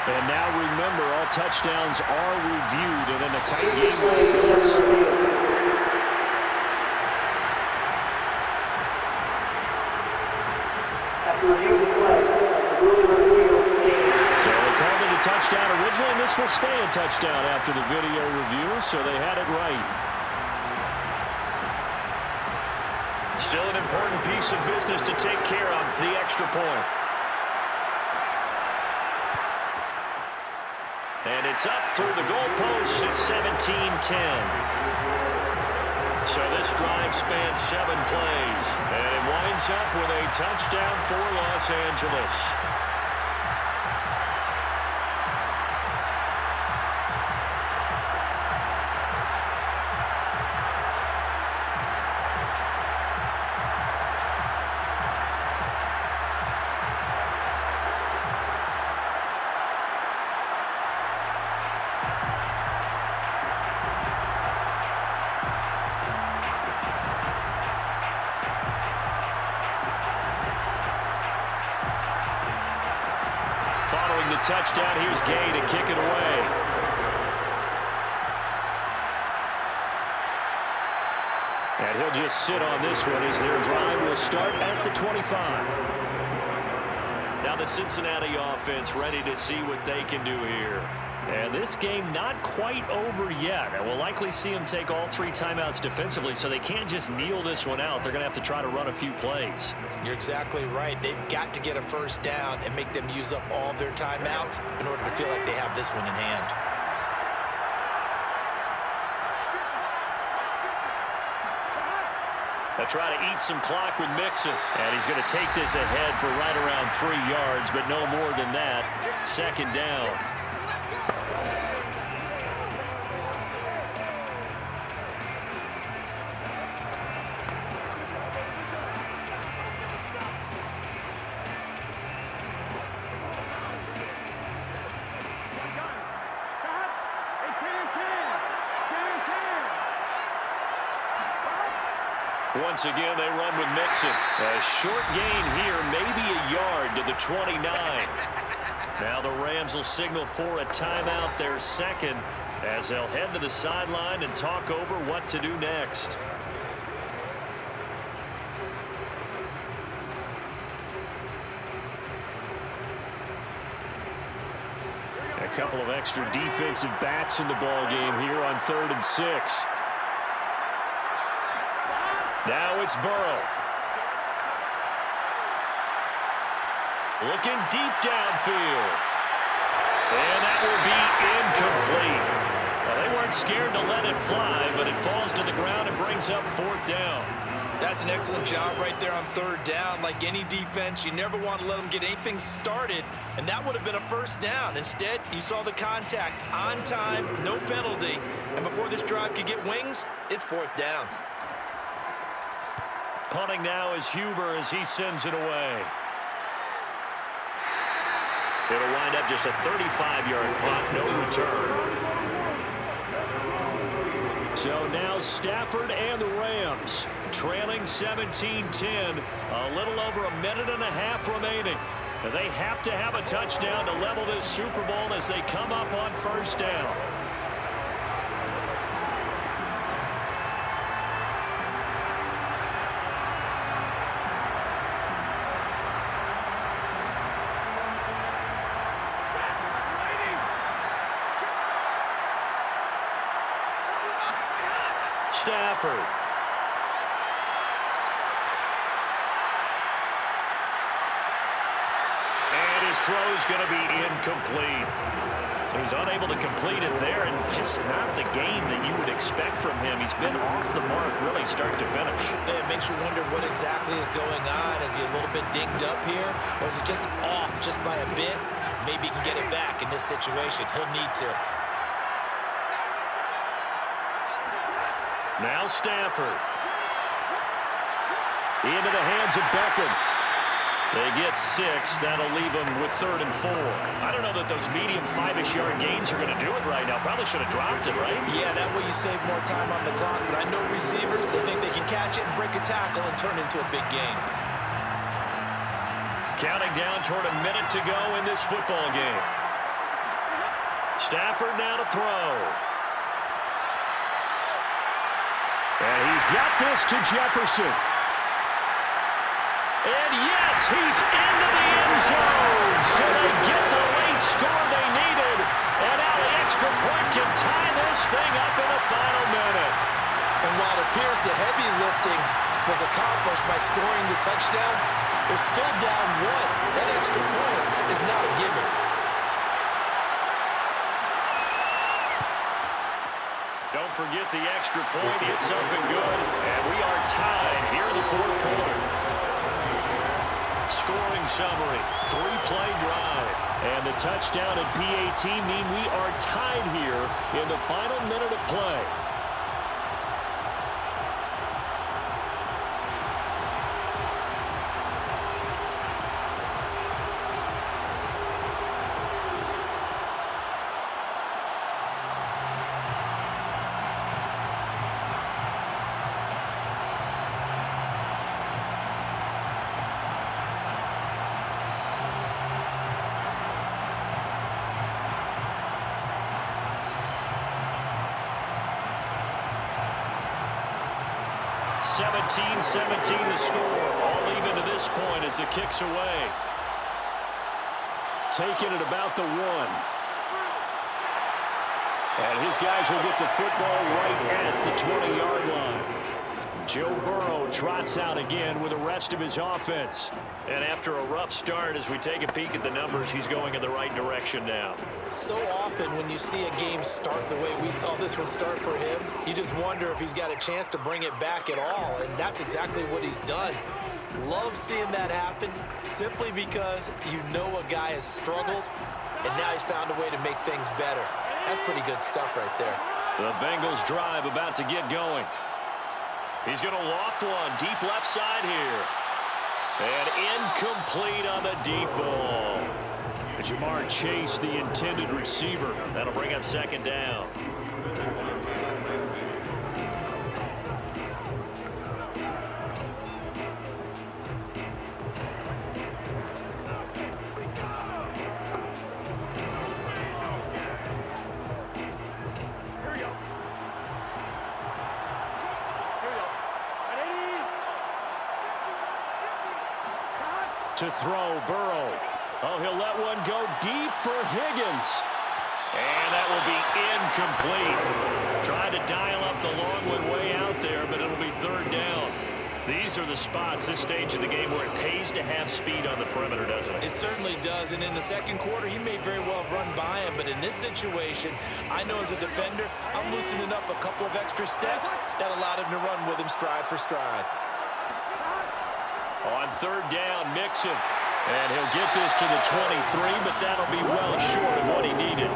And now remember, all touchdowns are reviewed, and in a tight game like this. So they called it a touchdown originally, and this will stay a touchdown after the video review, so they had it right. Still an important piece of business to take care of, the extra point. And it's up through the goalposts. It's 17-10. So this drive spans 7 plays, and it winds up with a touchdown for Los Angeles. Following the touchdown, here's Gay to kick it away. And he'll just sit on this one as their drive will start at the 25. Now the Cincinnati offense ready to see what they can do here. And this game not quite over yet. And we'll likely see them take all 3 timeouts defensively, so they can't just kneel this one out. They're going to have to try to run a few plays. You're exactly right. They've got to get a first down and make them use up all their timeouts in order to feel like they have this one in hand. They'll try to eat some clock with Mixon. And he's going to take this ahead for right around 3 yards, but no more than that. Second down. Once again, they run with Mixon. A short gain here, maybe a yard to the 29. Now the Rams will signal for a timeout, their second, as they'll head to the sideline and talk over what to do next. A couple of extra defensive backs in the ball game here on 3rd and 6. Now it's Burrow. Looking deep downfield. And that will be incomplete. Well, they weren't scared to let it fly, but it falls to the ground and brings up 4th down. That's an excellent job right there on 3rd down. Like any defense, you never want to let them get anything started, and that would have been a 1st down. Instead, you saw the contact on time, no penalty, and before this drive could get wings, it's 4th down. Punting now is Huber as he sends it away. It'll wind up just a 35-yard punt, no return. So now Stafford and the Rams trailing 17-10, a little over a minute and a half remaining. They have to have a touchdown to level this Super Bowl as they come up on 1st down. Stafford. And his throw is going to be incomplete. So he's unable to complete it there, and just not the game that you would expect from him. He's been off the mark really start to finish. It makes you wonder what exactly is going on. Is he a little bit dinged up here, or is it just off just by a bit? Maybe he can get it back in this situation. He'll need to. Now Stafford. Into the hands of Beckham. They get 6. That'll leave them with 3rd and 4. I don't know that those medium 5-ish yard gains are going to do it right now. Probably should have dropped it, right? Yeah, that way you save more time on the clock. But I know receivers, they think they can catch it and break a tackle and turn it into a big game. Counting down toward a minute to go in this football game. Stafford now to throw. And he's got this to Jefferson. And yes, he's into the end zone. So they get the late score they needed. And now the extra point can tie this thing up in the final minute. And while it appears the heavy lifting was accomplished by scoring the touchdown, they're still down 1. That extra point is not a gimme. Don't forget the extra point. It's up and good. And we are tied here in the 4th quarter. Scoring summary, 3-play drive. And the touchdown and PAT mean we are tied here in the final minute of play. (17-17) the score. All even to this point as it kicks away. Taking it about the 1. And his guys will get the football right at the 20-yard line. Joe Burrow trots out again with the rest of his offense. And after a rough start, as we take a peek at the numbers, he's going in the right direction now. So often when you see a game start the way we saw this one start for him, you just wonder if he's got a chance to bring it back at all, and that's exactly what he's done. Love seeing that happen simply because you know a guy has struggled, and now he's found a way to make things better. That's pretty good stuff right there. The Bengals drive about to get going. He's going to loft one deep left side here. And incomplete on the deep ball. Jamar Chase, the intended receiver. That'll bring up 2nd down. To throw, Burrow. Oh, he'll let one go deep for Higgins. And that will be incomplete. Tried to dial up the long way out there, but it'll be third down. These are the spots, this stage of the game, where it pays to have speed on the perimeter, doesn't it? It certainly does, and in the second quarter, he may very well run by him, but in this situation, I know as a defender, I'm loosening up a couple of extra steps that allowed him to run with him stride for stride. On third down, Mixon. And he'll get this to the 23, but that'll be well short of what he needed.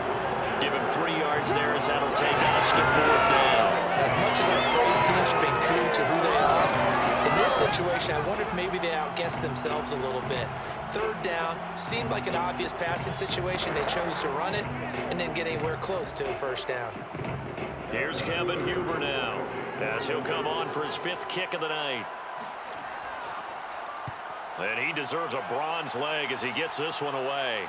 Give him 3 yards there as that'll take us to fourth down. As much as I praise teams for being true to who they are, in this situation, I wonder if maybe they outguessed themselves a little bit. Third down seemed like an obvious passing situation. They chose to run it and didn't get anywhere close to a first down. Here's Kevin Huber now, as he'll come on for his 5th kick of the night. And he deserves a bronze leg as he gets this one away.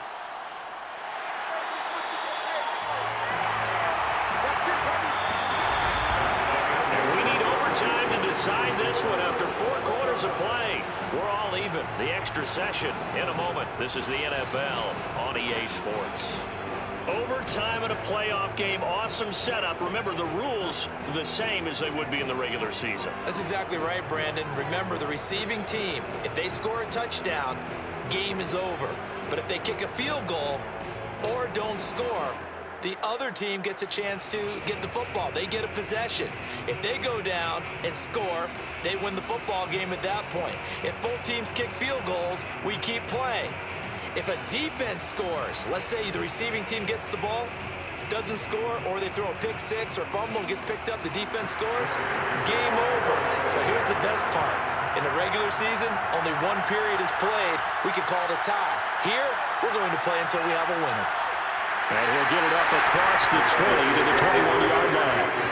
And we need overtime to decide this one after 4 quarters of play. We're all even. The extra session in a moment. This is the NFL on EA Sports. Overtime in a playoff game, awesome setup. Remember, the rules the same as they would be in the regular season. That's exactly right, Brandon. Remember, the receiving team, if they score a touchdown, game is over. But if they kick a field goal or don't score, the other team gets a chance to get the football. They get a possession. If they go down and score, they win the football game at that point. If both teams kick field goals, we keep playing. If a defense scores, let's say the receiving team gets the ball, doesn't score, or they throw a pick six or fumble and gets picked up, the defense scores, game over. But here's the best part. In the regular season, only 1 period is played. We could call it a tie. Here, we're going to play until we have a winner. And he'll get it up across the 20 to the 21-yard line.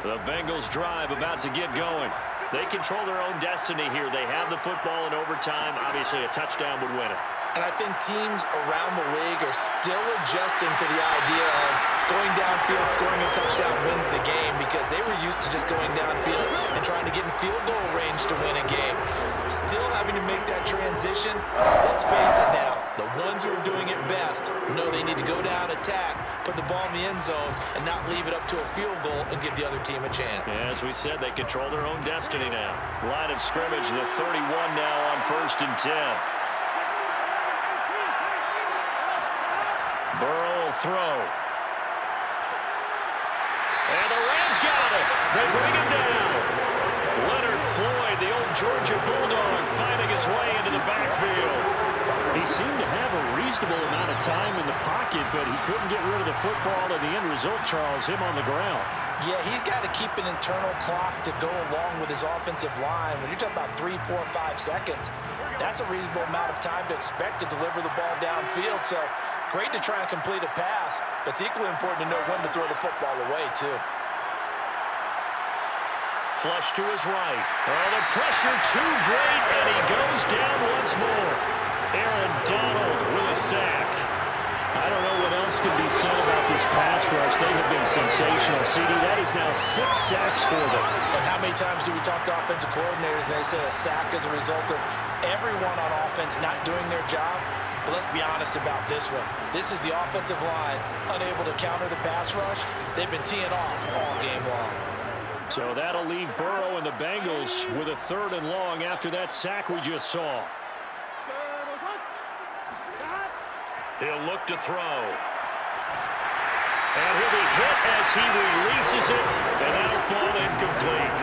The Bengals drive about to get going. They control their own destiny here. They have the football in overtime. Obviously, a touchdown would win it. And I think teams around the league are still adjusting to the idea of going downfield, scoring a touchdown wins the game, because they were used to just going downfield and trying to get in field goal range to win a game. Still having to make that transition. Let's face it now, the ones who are doing it best know they need to go down, attack, put the ball in the end zone, and not leave it up to a field goal and give the other team a chance. Yeah, as we said, they control their own destiny now. Line of scrimmage, the 31 now on 1st and 10. Burrow will throw. And the Rams got it. They bring him down. Leonard Floyd, the old Georgia Bulldog, finding his way into the backfield. He seemed to have a reasonable amount of time in the pocket, but he couldn't get rid of the football, and the end result, Charles, him on the ground. Yeah, he's got to keep an internal clock to go along with his offensive line. When you're talking about 3, 4, 5 seconds, that's a reasonable amount of time to expect to deliver the ball downfield. So great to try and complete a pass, but it's equally important to know when to throw the football away, too. Flush to his right. Oh, the pressure too great, and he goes down once more. Aaron Donald with a sack. I don't know what else can be said about this pass rush. They have been sensational. CD, that is now 6 sacks for them. And how many times do we talk to offensive coordinators and they say a sack is a result of everyone on offense not doing their job? But let's be honest about this one. This is the offensive line unable to counter the pass rush. They've been teeing off all game long. So that'll leave Burrow and the Bengals with a 3rd and long after that sack we just saw. He'll look to throw. And he'll be hit as he releases it, and that'll fall incomplete.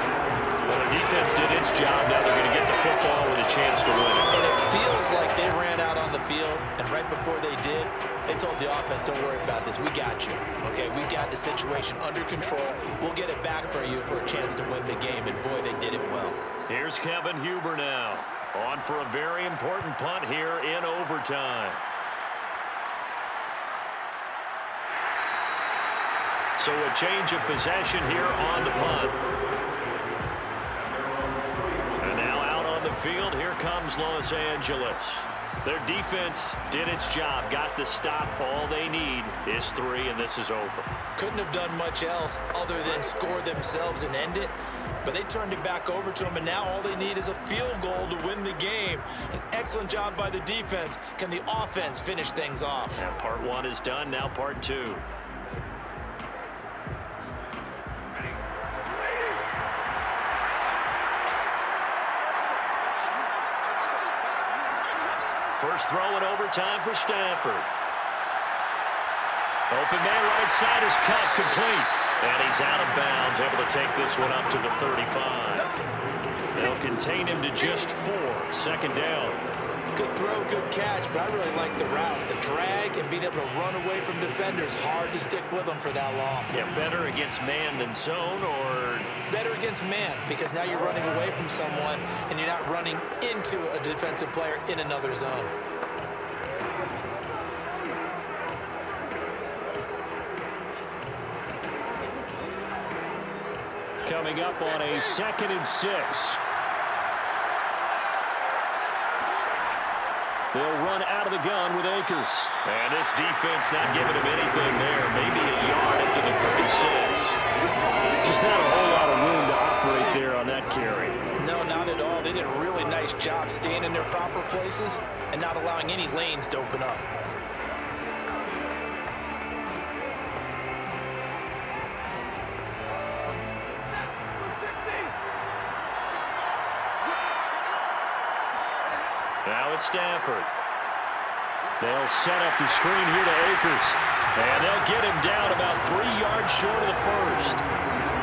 Well, the defense did its job. Now they're going to get the football with a chance to win it. And it feels like they ran out on the field, and right before they did, they told the offense, don't worry about this. We got you. Okay, we got the situation under control. We'll get it back for you for a chance to win the game, and boy, they did it well. Here's Kevin Huber now, on for a very important punt here in overtime. So a change of possession here on the punt. And now out on the field, here comes Los Angeles. Their defense did its job, got the stop. All they need is 3, and this is over. Couldn't have done much else other than score themselves and end it. But they turned it back over to them, and now all they need is a field goal to win the game. An excellent job by the defense. Can the offense finish things off? And part 1 is done, now part 2. First throw in overtime for Stafford. Open man right side is cut, complete. And he's out of bounds, able to take this one up to the 35. They'll contain him to just 4, second down. Good throw, good catch, but I really like the route. The drag and being able to run away from defenders, hard to stick with them for that long. Yeah, better against man than zone, or? Better against man, because now you're running away from someone and you're not running into a defensive player in another zone. Coming up on a 2nd and 6. They'll run out of the gun with Akers. And this defense not giving him anything there. Maybe a yard up to the 36. Just not a whole lot of room to operate there on that carry. No, not at all. They did a really nice job staying in their proper places and not allowing any lanes to open up. Now it's Stafford. They'll set up the screen here to Akers. And they'll get him down about 3 yards short of the first.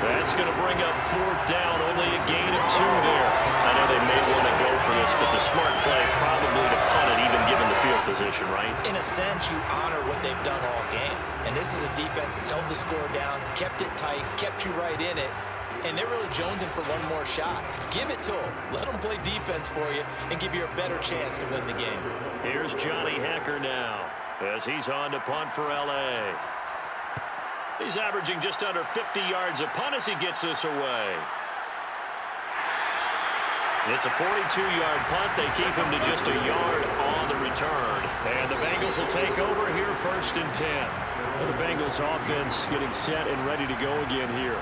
That's going to bring up 4th down, only a gain of 2 there. I know they may want to go for this, but the smart play probably to punt it, even given the field position, right? In a sense, you honor what they've done all game. And this is a defense that's held the score down, kept it tight, kept you right in it. And they're really jonesing for one more shot. Give it to them. Let them play defense for you and give you a better chance to win the game. Here's Johnny Hacker now as he's on to punt for L.A. He's averaging just under 50 yards a punt as he gets this away. It's a 42-yard punt. They keep him to just a yard on the return. And the Bengals will take over here 1st and 10. Well, the Bengals offense getting set and ready to go again here.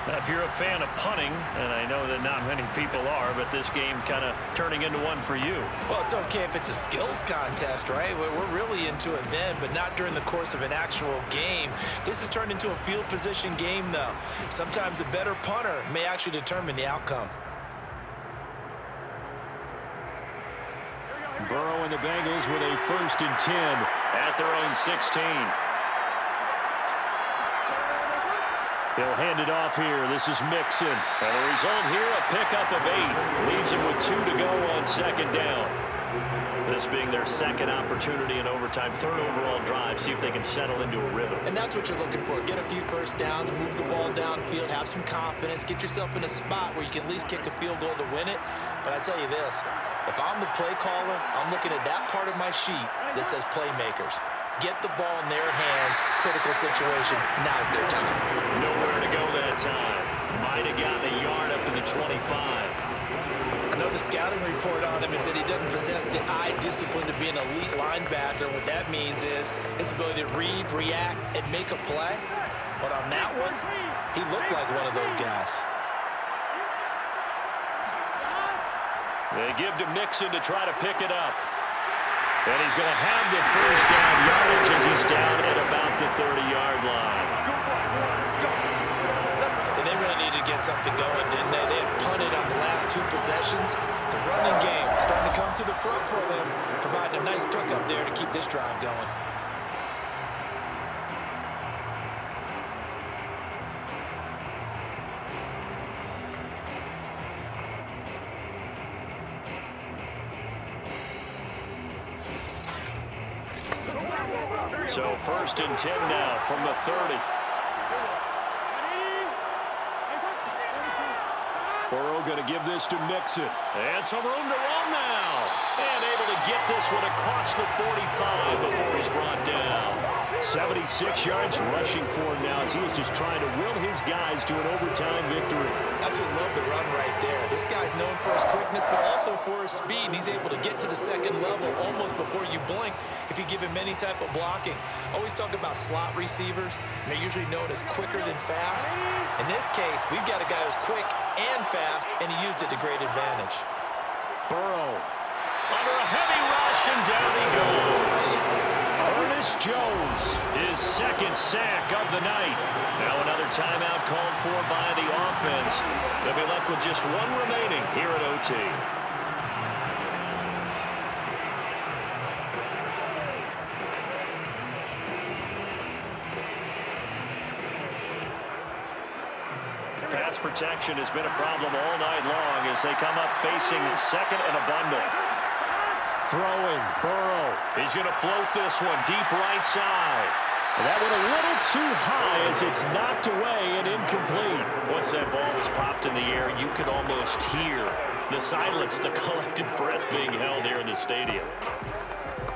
Now, if you're a fan of punting, and I know that not many people are, but this game kind of turning into one for you. Well, it's okay if it's a skills contest, right? We're really into it then, but not during the course of an actual game. This has turned into a field position game, though. Sometimes the better punter may actually determine the outcome. Burrow and the Bengals with a 1st and 10 at their own 16. They'll hand it off here. This is Mixon. And the result here, a pickup of 8. Leaves them with 2 to go on 2nd down. This being their 2nd opportunity in overtime, 3rd overall drive. See if they can settle into a rhythm. And that's what you're looking for. Get a few first downs, move the ball downfield, have some confidence, get yourself in a spot where you can at least kick a field goal to win it. But I tell you this, if I'm the play caller, I'm looking at that part of my sheet that says playmakers. Get the ball in their hands. Critical situation. Now's their time. Nowhere to go that time. Might have gotten a yard up to the 25. I know the scouting report on him is that he doesn't possess the eye discipline to be an elite linebacker. What that means is his ability to read, react, and make a play. But on that one, he looked like one of those guys. They give to Mixon to try to pick it up. And he's going to have the 1st down yardage as he's down at about the 30-yard line. And they really needed to get something going, didn't they? They had punted on the last 2 possessions. The running game starting to come to the front for them, providing a nice pickup there to keep this drive going. So 1st and 10 now from the 30. Burrow going to give this to Mixon. And some room to run now. And able to get this one across the 45 before he's brought down. 76 yards rushing for him now as he is just trying to will his guys to an overtime victory. Absolutely love the run right there. This guy's known for his quickness, but also for his speed. He's able to get to the second level almost before you blink if you give him any type of blocking. Always talk about slot receivers, and they're usually known as quicker than fast. In this case, we've got a guy who's quick and fast, and he used it to great advantage. Burrow under a heavy rush, and down he goes. Ernest Jones, his second sack of the night. Now another timeout called for by the offense. They'll be left with just one remaining here at OT. Pass protection has been a problem all night long as they come up facing second and a bundle. Throwing, Burrow. He's going to float this one deep right side. And that went a little too high as it's knocked away and incomplete. Once that ball was popped in the air, you could almost hear the silence, the collective breath being held here in the stadium.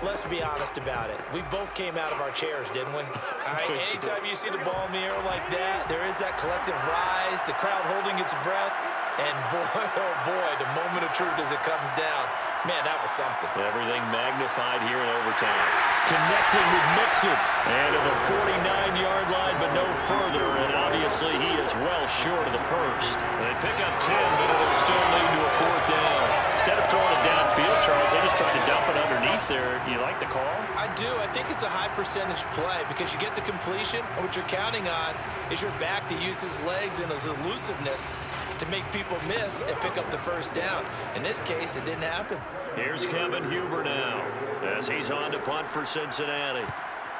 Let's be honest about it. We both came out of our chairs, didn't we? All right, anytime you see the ball in the air like that, there is that collective rise, the crowd holding its breath, and boy, oh boy, the moment of truth as it comes down. Man, that was something. Everything magnified here in overtime. Connecting with Mixon. And to the 49-yard line, but no further. And obviously, he is well short of the first. They pick up 10, but it'll still lead to a fourth down. Instead of throwing it downfield, Charles, they just tried to dump it underneath there. Do you like the call? I do. I think it's a high percentage play because you get the completion, and what you're counting on is your back to use his legs and his elusiveness to make people miss and pick up the first down. In this case, it didn't happen. Here's Kevin Huber now as he's on to punt for Cincinnati.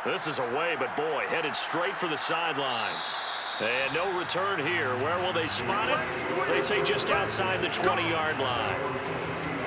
This is away, but boy, headed straight for the sidelines. And no return here. Where will they spot it? They say just outside the 20-yard line.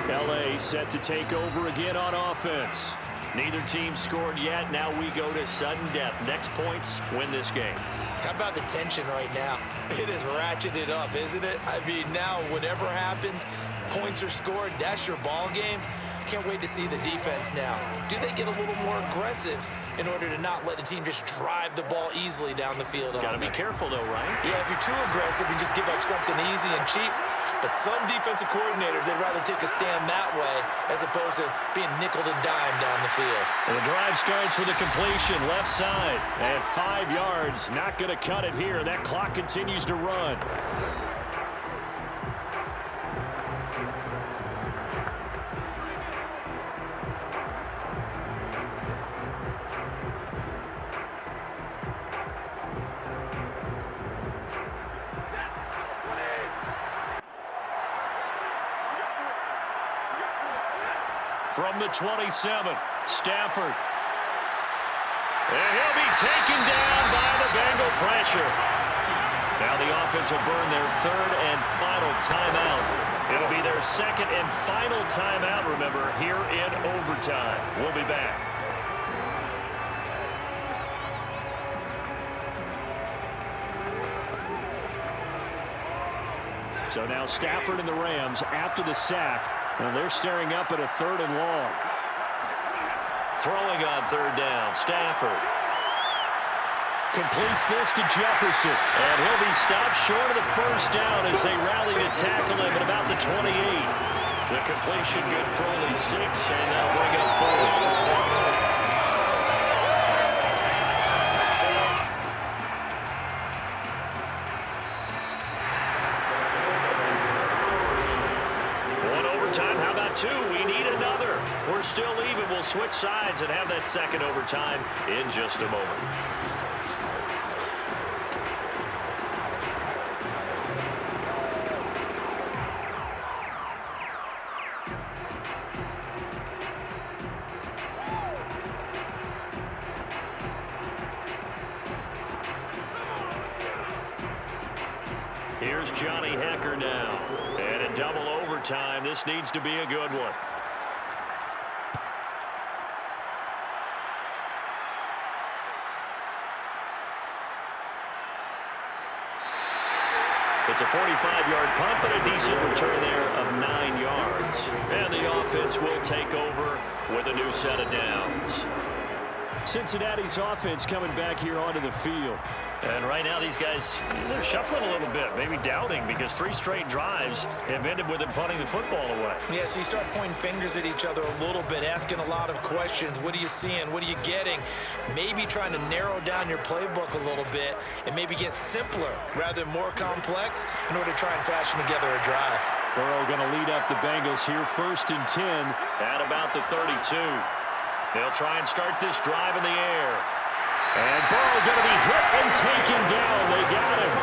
LA set to take over again on offense. Neither team scored yet. Now we go to sudden death. Next points win this game. How about the tension right now? It is ratcheted up, isn't it? I mean, now whatever happens, points are scored, that's your ball game. Can't wait to see the defense now. Do they get a little more aggressive in order to not let the team just drive the ball easily down the field? Got to be careful, though, right? Yeah, if you're too aggressive, you just give up something easy and cheap. But some defensive coordinators, they'd rather take a stand that way as opposed to being nickeled and dimed down the field. And the drive starts with a completion left side. And 5 yards, not going to cut it here. That clock continues to run. From the 27, Stafford. And he'll be taken down by the Bengal pressure. Now the offense will burn their third and final timeout. It'll be their second and final timeout, remember, here in overtime. We'll be back. So now Stafford and the Rams after the sack. Well, they're staring up at a third and long. Throwing on third down, Stafford. Completes this to Jefferson. And he'll be stopped short of the first down as they rally to tackle him at about the 28. The completion good for only 6, and they'll bring up fourth. Two, we need another. We're still even. We'll switch sides and have that second overtime in just a moment. Here's Johnny Hecker now. And in double overtime, this needs to be a good one. It's a 45-yard punt, but a decent return there of 9 yards. And the offense will take over with a new set of downs. Cincinnati's offense coming back here onto the field. And right now these guys, they're shuffling a little bit, maybe doubting, because 3 straight drives have ended with them punting the football away. Yeah, so you start pointing fingers at each other a little bit, asking a lot of questions. What are you seeing? What are you getting? Maybe trying to narrow down your playbook a little bit and maybe get simpler rather than more complex in order to try and fashion together a drive. Burrow going to lead up the Bengals here, 1st and 10. At about the 32. They'll try and start this drive in the air. And Burrow going to be hit and taken down. They got him.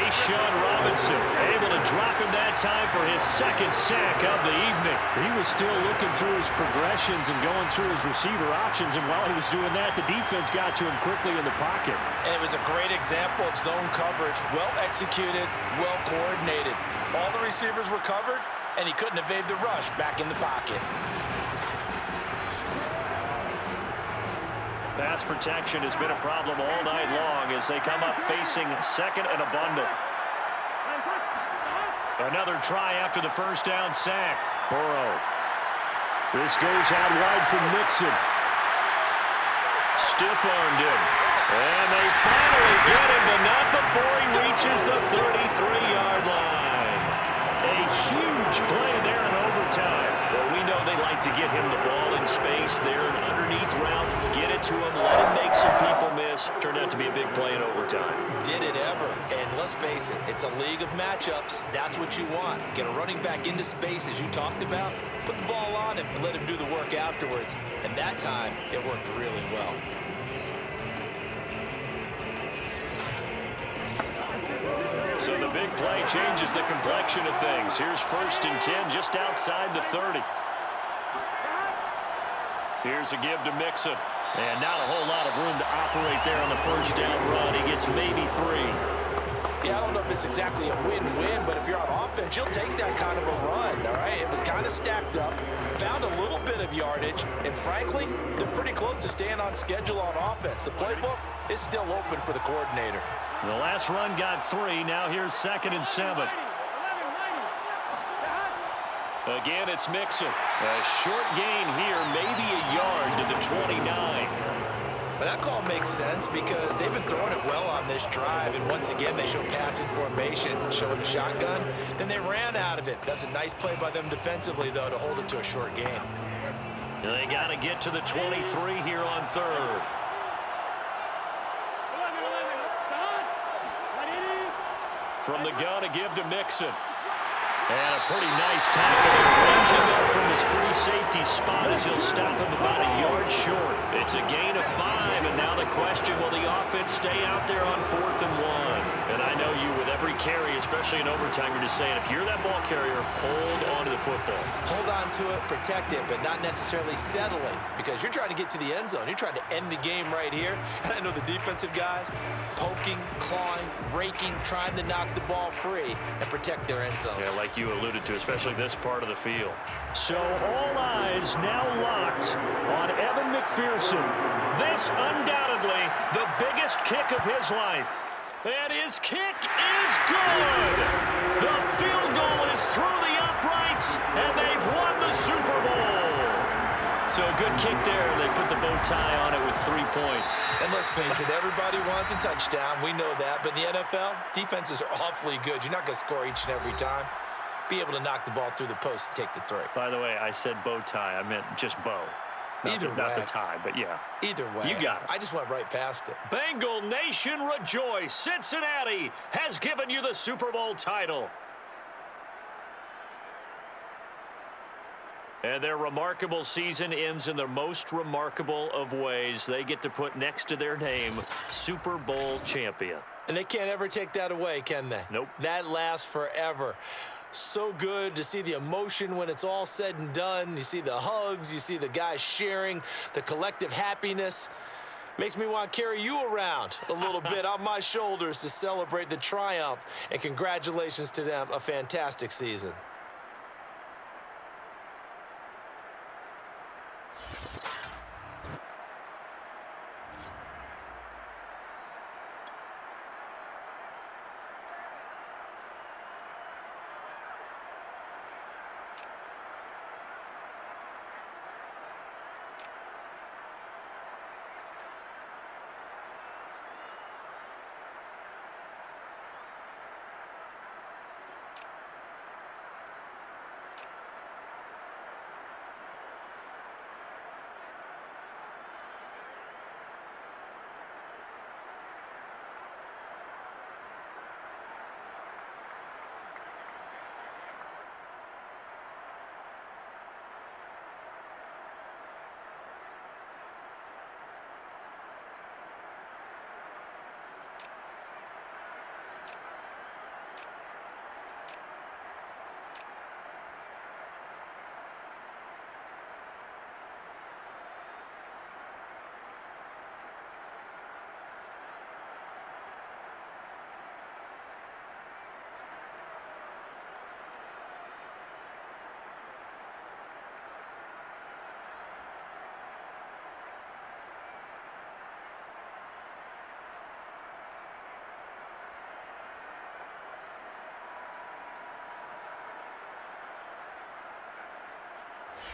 A'Shawn Robinson able to drop him that time for his 2nd sack of the evening. He was still looking through his progressions and going through his receiver options, and while he was doing that, the defense got to him quickly in the pocket. And it was a great example of zone coverage. Well executed, well coordinated. All the receivers were covered, and he couldn't evade the rush back in the pocket. Pass protection has been a problem all night long as they come up facing 2nd and a bundle. Another try after the 1st down sack. Burrow. This goes out wide from Mixon. Stiff-armed him. And they finally get him, but not before he reaches the 33-yard line. A huge play there in overtime. Well, we know they like to get him the ball in space there, an underneath route, get it to him, let him make some people miss. Turned out to be a big play in overtime. Did it ever. And let's face it, it's a league of matchups. That's what you want. Get a running back into space, as you talked about, put the ball on him and let him do the work afterwards. And that time, it worked really well. So the big play changes the complexion of things. Here's 1st and 10 just outside the 30. Here's a give to Mixon. And not a whole lot of room to operate there on the 1st down run. He gets maybe 3. Yeah, I don't know if it's exactly a win-win, but if you're on offense, you'll take that kind of a run, all right? It was kind of stacked up, found a little bit of yardage, and frankly, they're pretty close to staying on schedule on offense. The playbook is still open for the coordinator. The last run got 3. Now here's 2nd and 7. Again, it's Mixon. A short gain here, maybe a yard to the 29. But that call makes sense because they've been throwing it well on this drive, and once again, they show passing formation, showing the shotgun. Then they ran out of it. That's a nice play by them defensively, though, to hold it to a short gain. They got to get to the 23 here on 3rd. From the gun, a give to Mixon. And a pretty nice tackle, ranging up from his free safety spot as he'll stop him about a yard short. It's a gain of 5, and now the question, will the offense stay out there on 4th and 1? And I know you, with every carry, especially in overtime, you're just saying, if you're that ball carrier, hold on to the football. Hold on to it, protect it, but not necessarily settling, because you're trying to get to the end zone. You're trying to end the game right here. And I know the defensive guys poking, clawing, raking, trying to knock the ball free and protect their end zone. Yeah, like you alluded to, especially this part of the field. So all eyes now locked on Evan McPherson. This undoubtedly the biggest kick of his life. And his kick is good. The field goal is through the uprights, and they've won the Super Bowl. So a good kick there. They put the bow tie on it with 3 points. And let's face it, everybody wants a touchdown. We know that. But in the NFL, defenses are awfully good. You're not going to score each and every time. Be able to knock the ball through the post and take the 3. By the way, I said bow tie. I meant just bow. Not the tie, but yeah. Either way. You got it. I just went right past it. Bengal Nation rejoice. Cincinnati has given you the Super Bowl title. And their remarkable season ends in the most remarkable of ways. They get to put next to their name, Super Bowl champion. And they can't ever take that away, can they? Nope. That lasts forever. So good to see the emotion when it's all said and done. You see the hugs, you see the guys sharing, the collective happiness. Makes me want to carry you around a little bit on my shoulders to celebrate the triumph. And congratulations to them, a fantastic season.